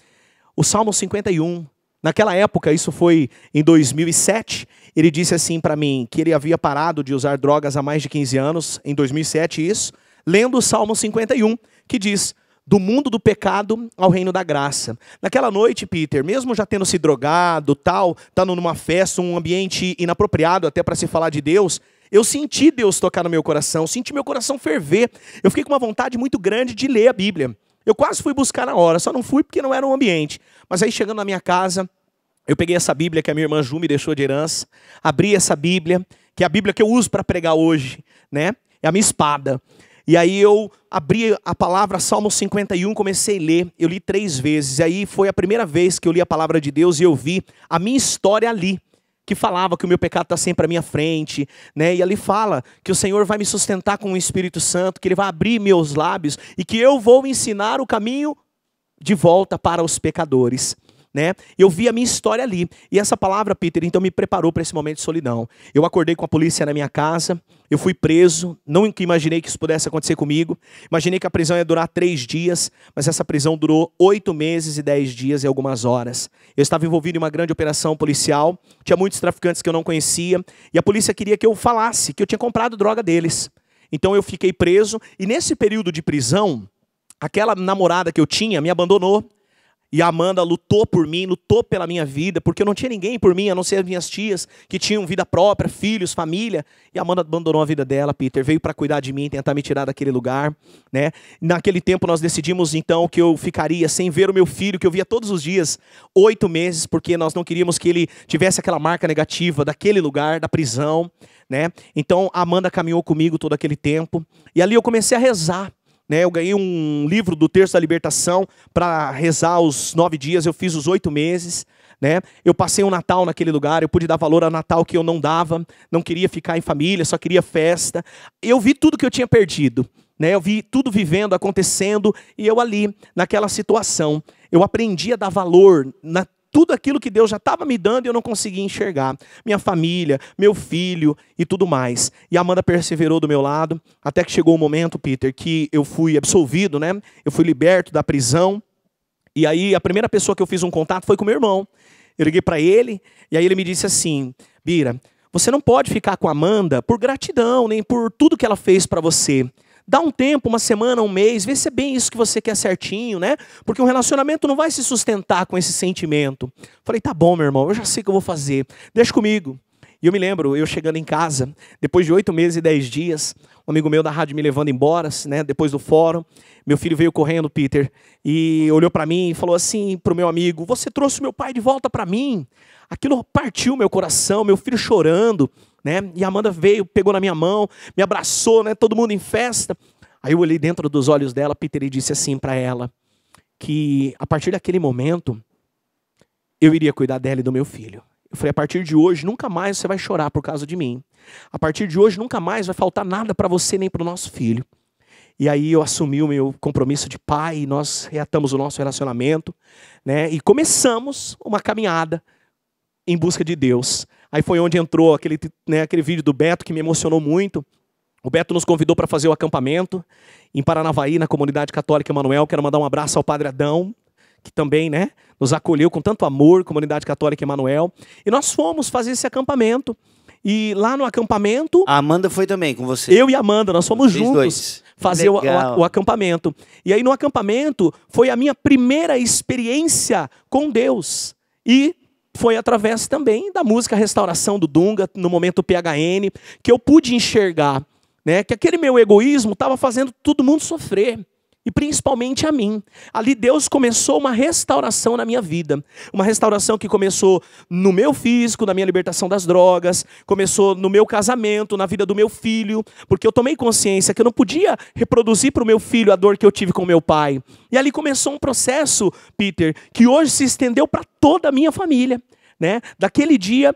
o Salmo 51, naquela época, isso foi em 2007, ele disse assim para mim, que ele havia parado de usar drogas há mais de 15 anos, em 2007 isso, lendo o Salmo 51, que diz, do mundo do pecado ao reino da graça. Naquela noite, Peter, mesmo já tendo se drogado, tal, estando numa festa, um ambiente inapropriado até para se falar de Deus, eu senti Deus tocar no meu coração, senti meu coração ferver. Eu fiquei com uma vontade muito grande de ler a Bíblia. Eu quase fui buscar na hora, só não fui porque não era um ambiente. Mas aí chegando na minha casa, eu peguei essa Bíblia que a minha irmã Ju me deixou de herança, abri essa Bíblia, que é a Bíblia que eu uso para pregar hoje, né? É a minha espada. E aí eu abri a palavra Salmo 51, comecei a ler, eu li 3 vezes. E aí foi a primeira vez que eu li a palavra de Deus e eu vi a minha história ali, que falava que o meu pecado está sempre à minha frente, né? E ali fala que o Senhor vai me sustentar com o Espírito Santo, que Ele vai abrir meus lábios e que eu vou ensinar o caminho de volta para os pecadores. Né? Eu vi a minha história ali. E essa palavra, Peter, então me preparou para esse momento de solidão. Eu acordei com a polícia na minha casa, eu fui preso, não imaginei que isso pudesse acontecer comigo. Imaginei que a prisão ia durar 3 dias, mas essa prisão durou 8 meses e 10 dias e algumas horas. Eu estava envolvido em uma grande operação policial, tinha muitos traficantes que eu não conhecia, e a polícia queria que eu falasse que eu tinha comprado droga deles. Então eu fiquei preso, e nesse período de prisão, aquela namorada que eu tinha me abandonou. E a Amanda lutou por mim, lutou pela minha vida, porque eu não tinha ninguém por mim, a não ser as minhas tias, que tinham vida própria, filhos, família. E a Amanda abandonou a vida dela, Peter, veio para cuidar de mim, tentar me tirar daquele lugar. Né? Naquele tempo nós decidimos então que eu ficaria sem ver o meu filho, que eu via todos os dias, 8 meses, porque nós não queríamos que ele tivesse aquela marca negativa daquele lugar, da prisão. Né? Então a Amanda caminhou comigo todo aquele tempo, e ali eu comecei a rezar. Né, eu ganhei um livro do Terço da Libertação para rezar os 9 dias, eu fiz os 8 meses. Né? Eu passei um Natal naquele lugar, eu pude dar valor ao Natal que eu não dava, não queria ficar em família, só queria festa. Eu vi tudo que eu tinha perdido. Né? Eu vi tudo vivendo, acontecendo, e eu ali, naquela situação, eu aprendi a dar valor tudo aquilo que Deus já estava me dando e eu não conseguia enxergar. Minha família, meu filho e tudo mais. E a Amanda perseverou do meu lado, até que chegou o momento, Peter, que eu fui absolvido, né? Eu fui liberto da prisão. E aí a primeira pessoa que eu fiz um contato foi com meu irmão. Eu liguei para ele, e aí ele me disse assim, Bira, você não pode ficar com a Amanda por gratidão, nem por tudo que ela fez para você. Dá um tempo, uma semana, um mês, vê se é bem isso que você quer certinho, né? Porque um relacionamento não vai se sustentar com esse sentimento. Falei, tá bom, meu irmão, eu já sei o que eu vou fazer. Deixa comigo. E eu me lembro, eu chegando em casa, depois de 8 meses e 10 dias, um amigo meu da rádio me levando embora, né, depois do fórum, meu filho veio correndo, Peter, e olhou para mim e falou assim pro meu amigo, você trouxe meu pai de volta para mim. Aquilo partiu meu coração, meu filho chorando. Né? E a Amanda veio, pegou na minha mão, me abraçou, né? Todo mundo em festa. Aí eu olhei dentro dos olhos dela, Peter, e disse assim para ela, que a partir daquele momento, eu iria cuidar dela e do meu filho. Eu falei, a partir de hoje, nunca mais você vai chorar por causa de mim. A partir de hoje, nunca mais vai faltar nada para você nem para o nosso filho. E aí eu assumi o meu compromisso de pai, e nós reatamos o nosso relacionamento, né? E começamos uma caminhada em busca de Deus. Aí foi onde entrou aquele vídeo do Beto que me emocionou muito. O Beto nos convidou para fazer o acampamento em Paranavaí, na Comunidade Católica Emanuel. Quero mandar um abraço ao Padre Adão, que também, né, nos acolheu com tanto amor, Comunidade Católica Emanuel. E nós fomos fazer esse acampamento. E lá no acampamento... A Amanda foi também com você? Eu e a Amanda, nós fomos juntos dois. Fazer o acampamento. E aí no acampamento foi a minha primeira experiência com Deus. E foi através também da música Restauração do Dunga, no momento PHN, que eu pude enxergar, né, que aquele meu egoísmo estava fazendo todo mundo sofrer. E principalmente a mim. Ali Deus começou uma restauração na minha vida. Uma restauração que começou no meu físico, na minha libertação das drogas. Começou no meu casamento, na vida do meu filho. Porque eu tomei consciência que eu não podia reproduzir para o meu filho a dor que eu tive com meu pai. E ali começou um processo, Peter, que hoje se estendeu para toda a minha família. Né? Daquele dia,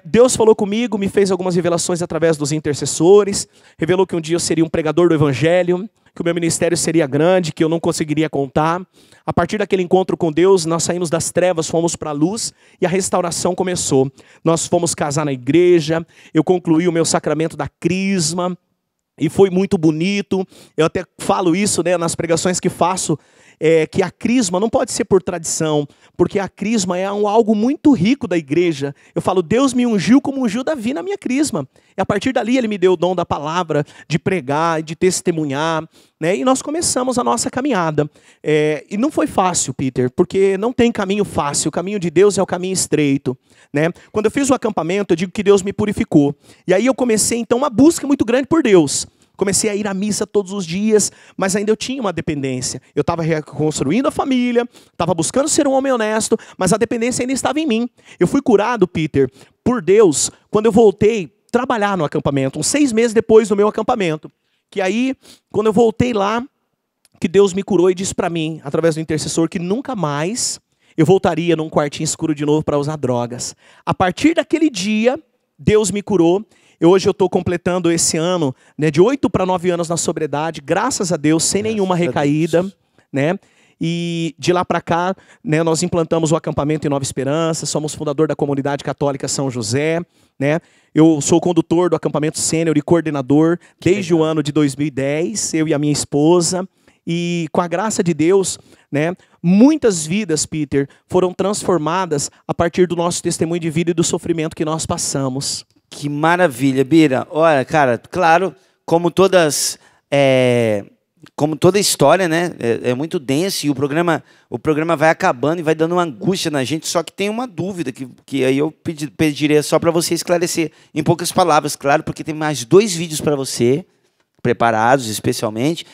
Deus falou comigo, me fez algumas revelações através dos intercessores. Revelou que um dia eu seria um pregador do evangelho, que o meu ministério seria grande, que eu não conseguiria contar. A partir daquele encontro com Deus, nós saímos das trevas, fomos para a luz e a restauração começou. Nós fomos casar na igreja, eu concluí o meu sacramento da crisma, E foi muito bonito. Eu até falo isso, né, nas pregações que faço, que a crisma não pode ser por tradição, porque a crisma é algo muito rico da igreja. Eu falo, Deus me ungiu como ungiu Davi na minha crisma. E a partir dali ele me deu o dom da palavra, de pregar, de testemunhar, né? E nós começamos a nossa caminhada. E não foi fácil, Peter, porque não tem caminho fácil. O caminho de Deus é o caminho estreito, né? Quando eu fiz o acampamento, eu digo que Deus me purificou. E aí eu comecei, então, uma busca muito grande por Deus. Comecei a ir à missa todos os dias, mas ainda eu tinha uma dependência. Eu estava reconstruindo a família, estava buscando ser um homem honesto, mas a dependência ainda estava em mim. Eu fui curado, Peter, por Deus, quando eu voltei a trabalhar no acampamento, uns 6 meses depois do meu acampamento. Que aí, quando eu voltei lá, que Deus me curou e disse para mim, através do intercessor, que nunca mais eu voltaria num quartinho escuro de novo para usar drogas. A partir daquele dia, Deus me curou. Hoje eu estou completando esse ano, né, de 8 para 9 anos na sobriedade, graças a Deus, sem nenhuma recaída, né? E de lá para cá, né, nós implantamos o acampamento em Nova Esperança, somos fundador da comunidade católica São José, né? Eu sou condutor do acampamento sênior e coordenador desde o ano de 2010, eu e a minha esposa. E com a graça de Deus, né, muitas vidas, Peter, foram transformadas a partir do nosso testemunho de vida e do sofrimento que nós passamos. Que maravilha, Bira. Olha, cara, claro, como toda história, né, é muito denso e o programa vai acabando e vai dando uma angústia na gente, só que tem uma dúvida que aí eu pediria só para você esclarecer em poucas palavras, claro, porque tem mais 2 vídeos para você, preparados especialmente,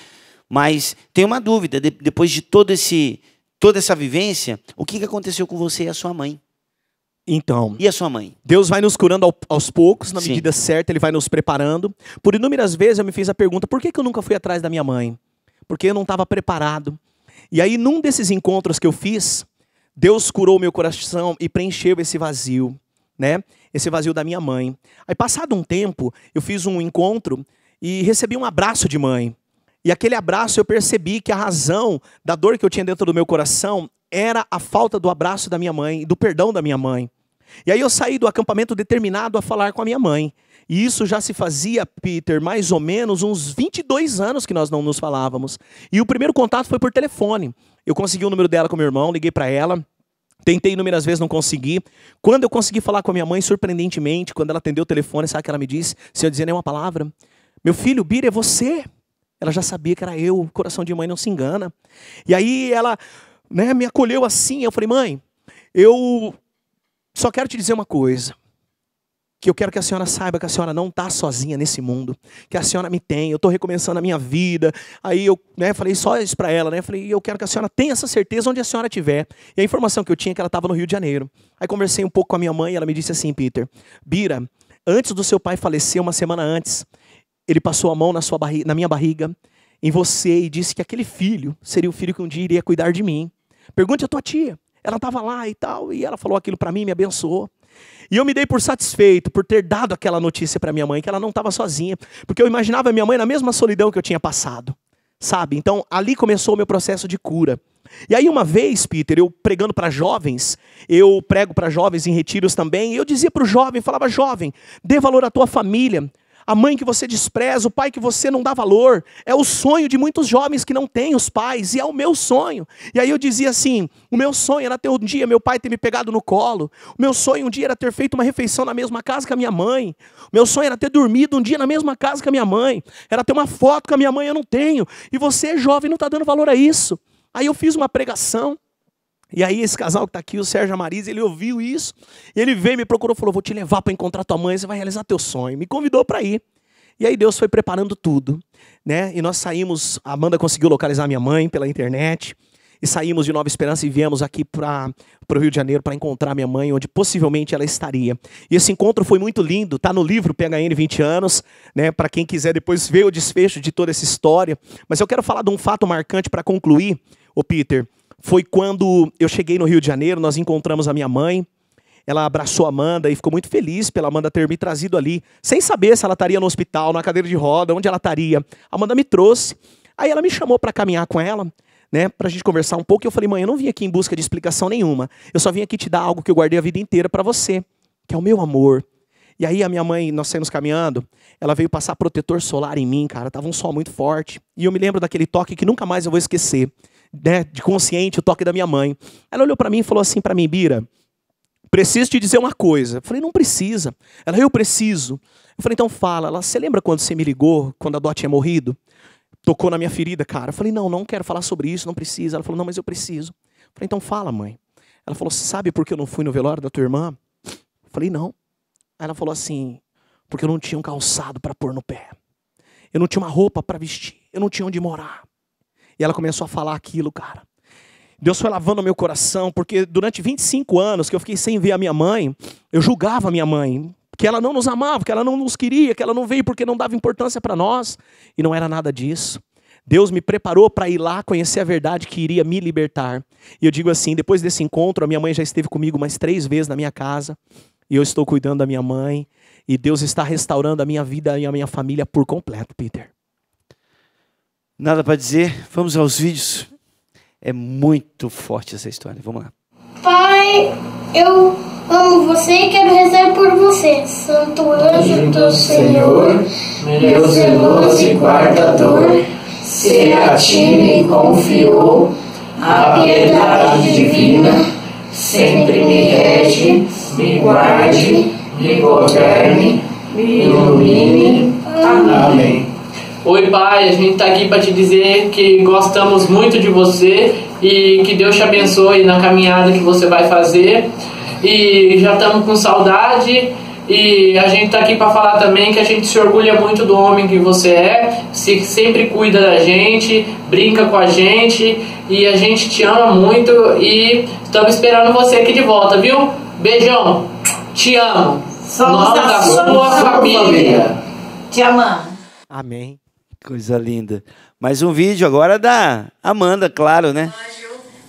mas tem uma dúvida, depois de toda essa vivência, o que aconteceu com você e a sua mãe? Então, e a sua mãe? Deus vai nos curando aos poucos, na Sim. medida certa, Ele vai nos preparando. Por inúmeras vezes eu me fiz a pergunta, por que eu nunca fui atrás da minha mãe? Porque eu não estava preparado. E aí, num desses encontros que eu fiz, Deus curou o meu coração e preencheu esse vazio, né? Esse vazio da minha mãe. Aí, passado um tempo, eu fiz um encontro e recebi um abraço de mãe. E aquele abraço eu percebi que a razão da dor que eu tinha dentro do meu coração era a falta do abraço da minha mãe, do perdão da minha mãe. E aí eu saí do acampamento determinado a falar com a minha mãe. E isso já se fazia, Peter, mais ou menos uns 22 anos que nós não nos falávamos. E o primeiro contato foi por telefone. Eu consegui o número dela com meu irmão, liguei para ela. Tentei inúmeras vezes, não consegui. Quando eu consegui falar com a minha mãe, surpreendentemente, quando ela atendeu o telefone, sabe o que ela me disse? Sem eu dizer nenhuma palavra. Meu filho, Bira, é você. Ela já sabia que era eu. O coração de mãe não se engana. E aí ela, né, me acolheu assim. Eu falei, mãe, eu só quero te dizer uma coisa, que eu quero que a senhora saiba que a senhora não está sozinha nesse mundo, que a senhora me tem, eu estou recomeçando a minha vida. Aí eu, né, falei só isso para ela, né, falei, eu quero que a senhora tenha essa certeza onde a senhora estiver. E a informação que eu tinha é que ela estava no Rio de Janeiro. Aí conversei um pouco com a minha mãe e ela me disse assim, Peter, Bira, antes do seu pai falecer, uma semana antes, ele passou a mão na minha barriga, em você, e disse que aquele filho seria o filho que um dia iria cuidar de mim. Pergunte à tua tia. Ela estava lá e tal, e ela falou aquilo para mim, me abençoou. E eu me dei por satisfeito por ter dado aquela notícia para minha mãe, que ela não estava sozinha, porque eu imaginava a minha mãe na mesma solidão que eu tinha passado, sabe? Então, ali começou o meu processo de cura. E aí uma vez, Peter, eu pregando para jovens, eu prego para jovens em retiros também, e eu dizia para o jovem, falava, jovem, dê valor à tua família. A mãe que você despreza, o pai que você não dá valor, é o sonho de muitos jovens que não têm os pais, e é o meu sonho. E aí eu dizia assim, o meu sonho era ter um dia meu pai ter me pegado no colo, o meu sonho um dia era ter feito uma refeição na mesma casa que a minha mãe, o meu sonho era ter dormido um dia na mesma casa que a minha mãe, era ter uma foto com a minha mãe, eu não tenho, e você, jovem, não está dando valor a isso. Aí eu fiz uma pregação, e aí esse casal que está aqui, o Sérgio e a Marisa, ele ouviu isso, e ele veio, me procurou, falou, vou te levar para encontrar tua mãe, você vai realizar teu sonho. Me convidou para ir. E aí Deus foi preparando tudo, né? E nós saímos, a Amanda conseguiu localizar minha mãe pela internet, e saímos de Nova Esperança e viemos aqui para o Rio de Janeiro para encontrar minha mãe, onde possivelmente ela estaria. E esse encontro foi muito lindo, está no livro PHN 20 anos, né? Para quem quiser depois ver o desfecho de toda essa história. Mas eu quero falar de um fato marcante para concluir, ô Peter. Foi quando eu cheguei no Rio de Janeiro, nós encontramos a minha mãe, ela abraçou a Amanda e ficou muito feliz pela Amanda ter me trazido ali, sem saber se ela estaria no hospital, na cadeira de roda, onde ela estaria. A Amanda me trouxe, aí ela me chamou para caminhar com ela, né, para a gente conversar um pouco, e eu falei, mãe, eu não vim aqui em busca de explicação nenhuma, eu só vim aqui te dar algo que eu guardei a vida inteira para você, que é o meu amor. E aí a minha mãe, nós saímos caminhando, ela veio passar protetor solar em mim, cara. Tava um sol muito forte. E eu me lembro daquele toque que nunca mais eu vou esquecer, né? De consciente, o toque da minha mãe. Ela olhou pra mim e falou assim pra mim: Bira, preciso te dizer uma coisa. Eu falei: não precisa. Ela: eu preciso. Eu falei: então fala. Ela: você lembra quando você me ligou, quando a Dó tinha morrido? Tocou na minha ferida, cara. Eu falei: não quero falar sobre isso, não precisa. Ela falou: não, mas eu preciso. Eu falei: então fala, mãe. Ela falou: você sabe por que eu não fui no velório da tua irmã? Eu falei: não. Aí ela falou assim: porque eu não tinha um calçado para pôr no pé. Eu não tinha uma roupa para vestir. Eu não tinha onde morar. E ela começou a falar aquilo, cara. Deus foi lavando o meu coração, porque durante 25 anos que eu fiquei sem ver a minha mãe, eu julgava a minha mãe, que ela não nos amava, que ela não nos queria, que ela não veio porque não dava importância para nós. E não era nada disso. Deus me preparou para ir lá conhecer a verdade que iria me libertar. E eu digo assim, depois desse encontro, a minha mãe já esteve comigo mais 3 vezes na minha casa. E eu estou cuidando da minha mãe. E Deus está restaurando a minha vida e a minha família por completo, Peter. Nada para dizer, vamos aos vídeos. É muito forte essa história, vamos lá. Pai, eu amo você e quero rezar por você. Santo anjo do Senhor, meu zeloso e guardador, se a ti me confiou a piedade divina, sempre me rege, me guarde, me governe, me ilumine. Amém. Oi, Pai, a gente está aqui para te dizer que gostamos muito de você e que Deus te abençoe na caminhada que você vai fazer. E já estamos com saudade e a gente está aqui para falar também que a gente se orgulha muito do homem que você é, sempre cuida da gente, brinca com a gente e a gente te ama muito e estamos esperando você aqui de volta, viu? Beijão, te amo. Somos da sua família. Te amamos. Amém. Coisa linda. Mais um vídeo agora da Amanda, claro, né?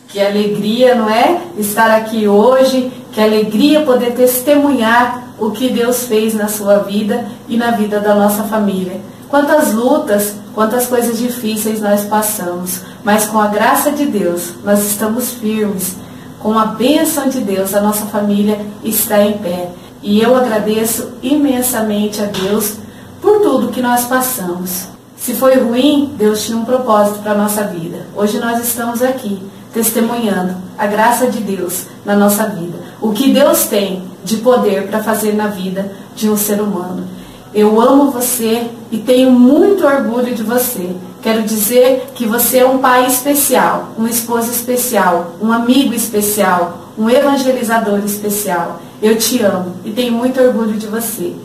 Que alegria, não é? Estar aqui hoje, que alegria poder testemunhar o que Deus fez na sua vida e na vida da nossa família. Quantas lutas, quantas coisas difíceis nós passamos, mas com a graça de Deus nós estamos firmes. Com a bênção de Deus a nossa família está em pé. E eu agradeço imensamente a Deus por tudo que nós passamos. Se foi ruim, Deus tinha um propósito para a nossa vida. Hoje nós estamos aqui, testemunhando a graça de Deus na nossa vida. O que Deus tem de poder para fazer na vida de um ser humano. Eu amo você e tenho muito orgulho de você. Quero dizer que você é um pai especial, um esposo especial, um amigo especial, um evangelizador especial. Eu te amo e tenho muito orgulho de você.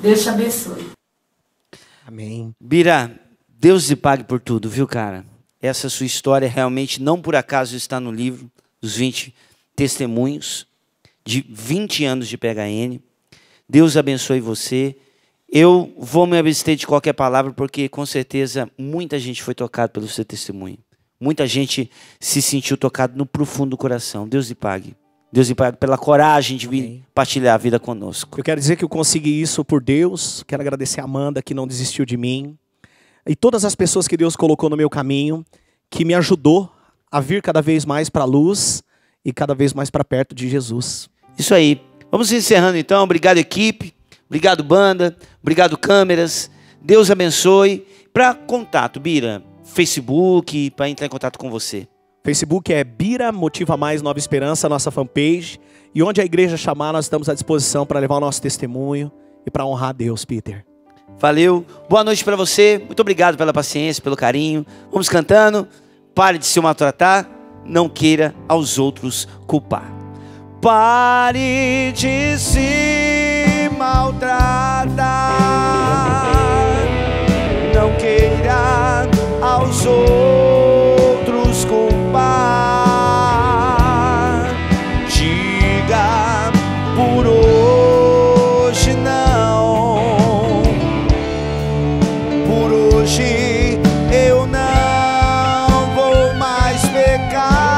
Deus te abençoe. Amém. Bira, Deus te pague por tudo, viu, cara? Essa sua história realmente não por acaso está no livro dos 20 testemunhos de 20 anos de PHN. Deus abençoe você. Eu vou me abster de qualquer palavra porque com certeza muita gente foi tocada pelo seu testemunho. Muita gente se sentiu tocado no profundo do coração. Deus lhe pague. Deus lhe pague pela coragem de vir partilhar a vida conosco. Eu quero dizer que eu consegui isso por Deus. Quero agradecer a Amanda que não desistiu de mim. E todas as pessoas que Deus colocou no meu caminho, que me ajudou a vir cada vez mais para a luz e cada vez mais para perto de Jesus. Isso aí. Vamos encerrando então. Obrigado, equipe. Obrigado, banda. Obrigado, câmeras. Deus abençoe. Para contato, Bira, Facebook, para entrar em contato com você. Facebook é Bira Motiva Mais Nova Esperança, nossa fanpage. E onde a igreja chamar, nós estamos à disposição para levar o nosso testemunho e para honrar a Deus, Peter. Valeu. Boa noite para você. Muito obrigado pela paciência, pelo carinho. Vamos cantando. Pare de se maltratar. Não queira aos outros culpar. Pare de se maltratar. Não queira aos outros culpar. Diga por hoje não. Por hoje eu não vou mais pecar.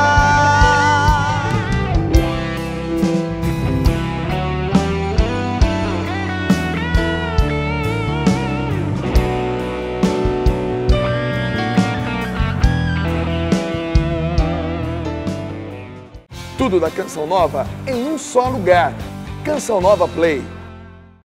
Tudo da Canção Nova em um só lugar. Canção Nova Play.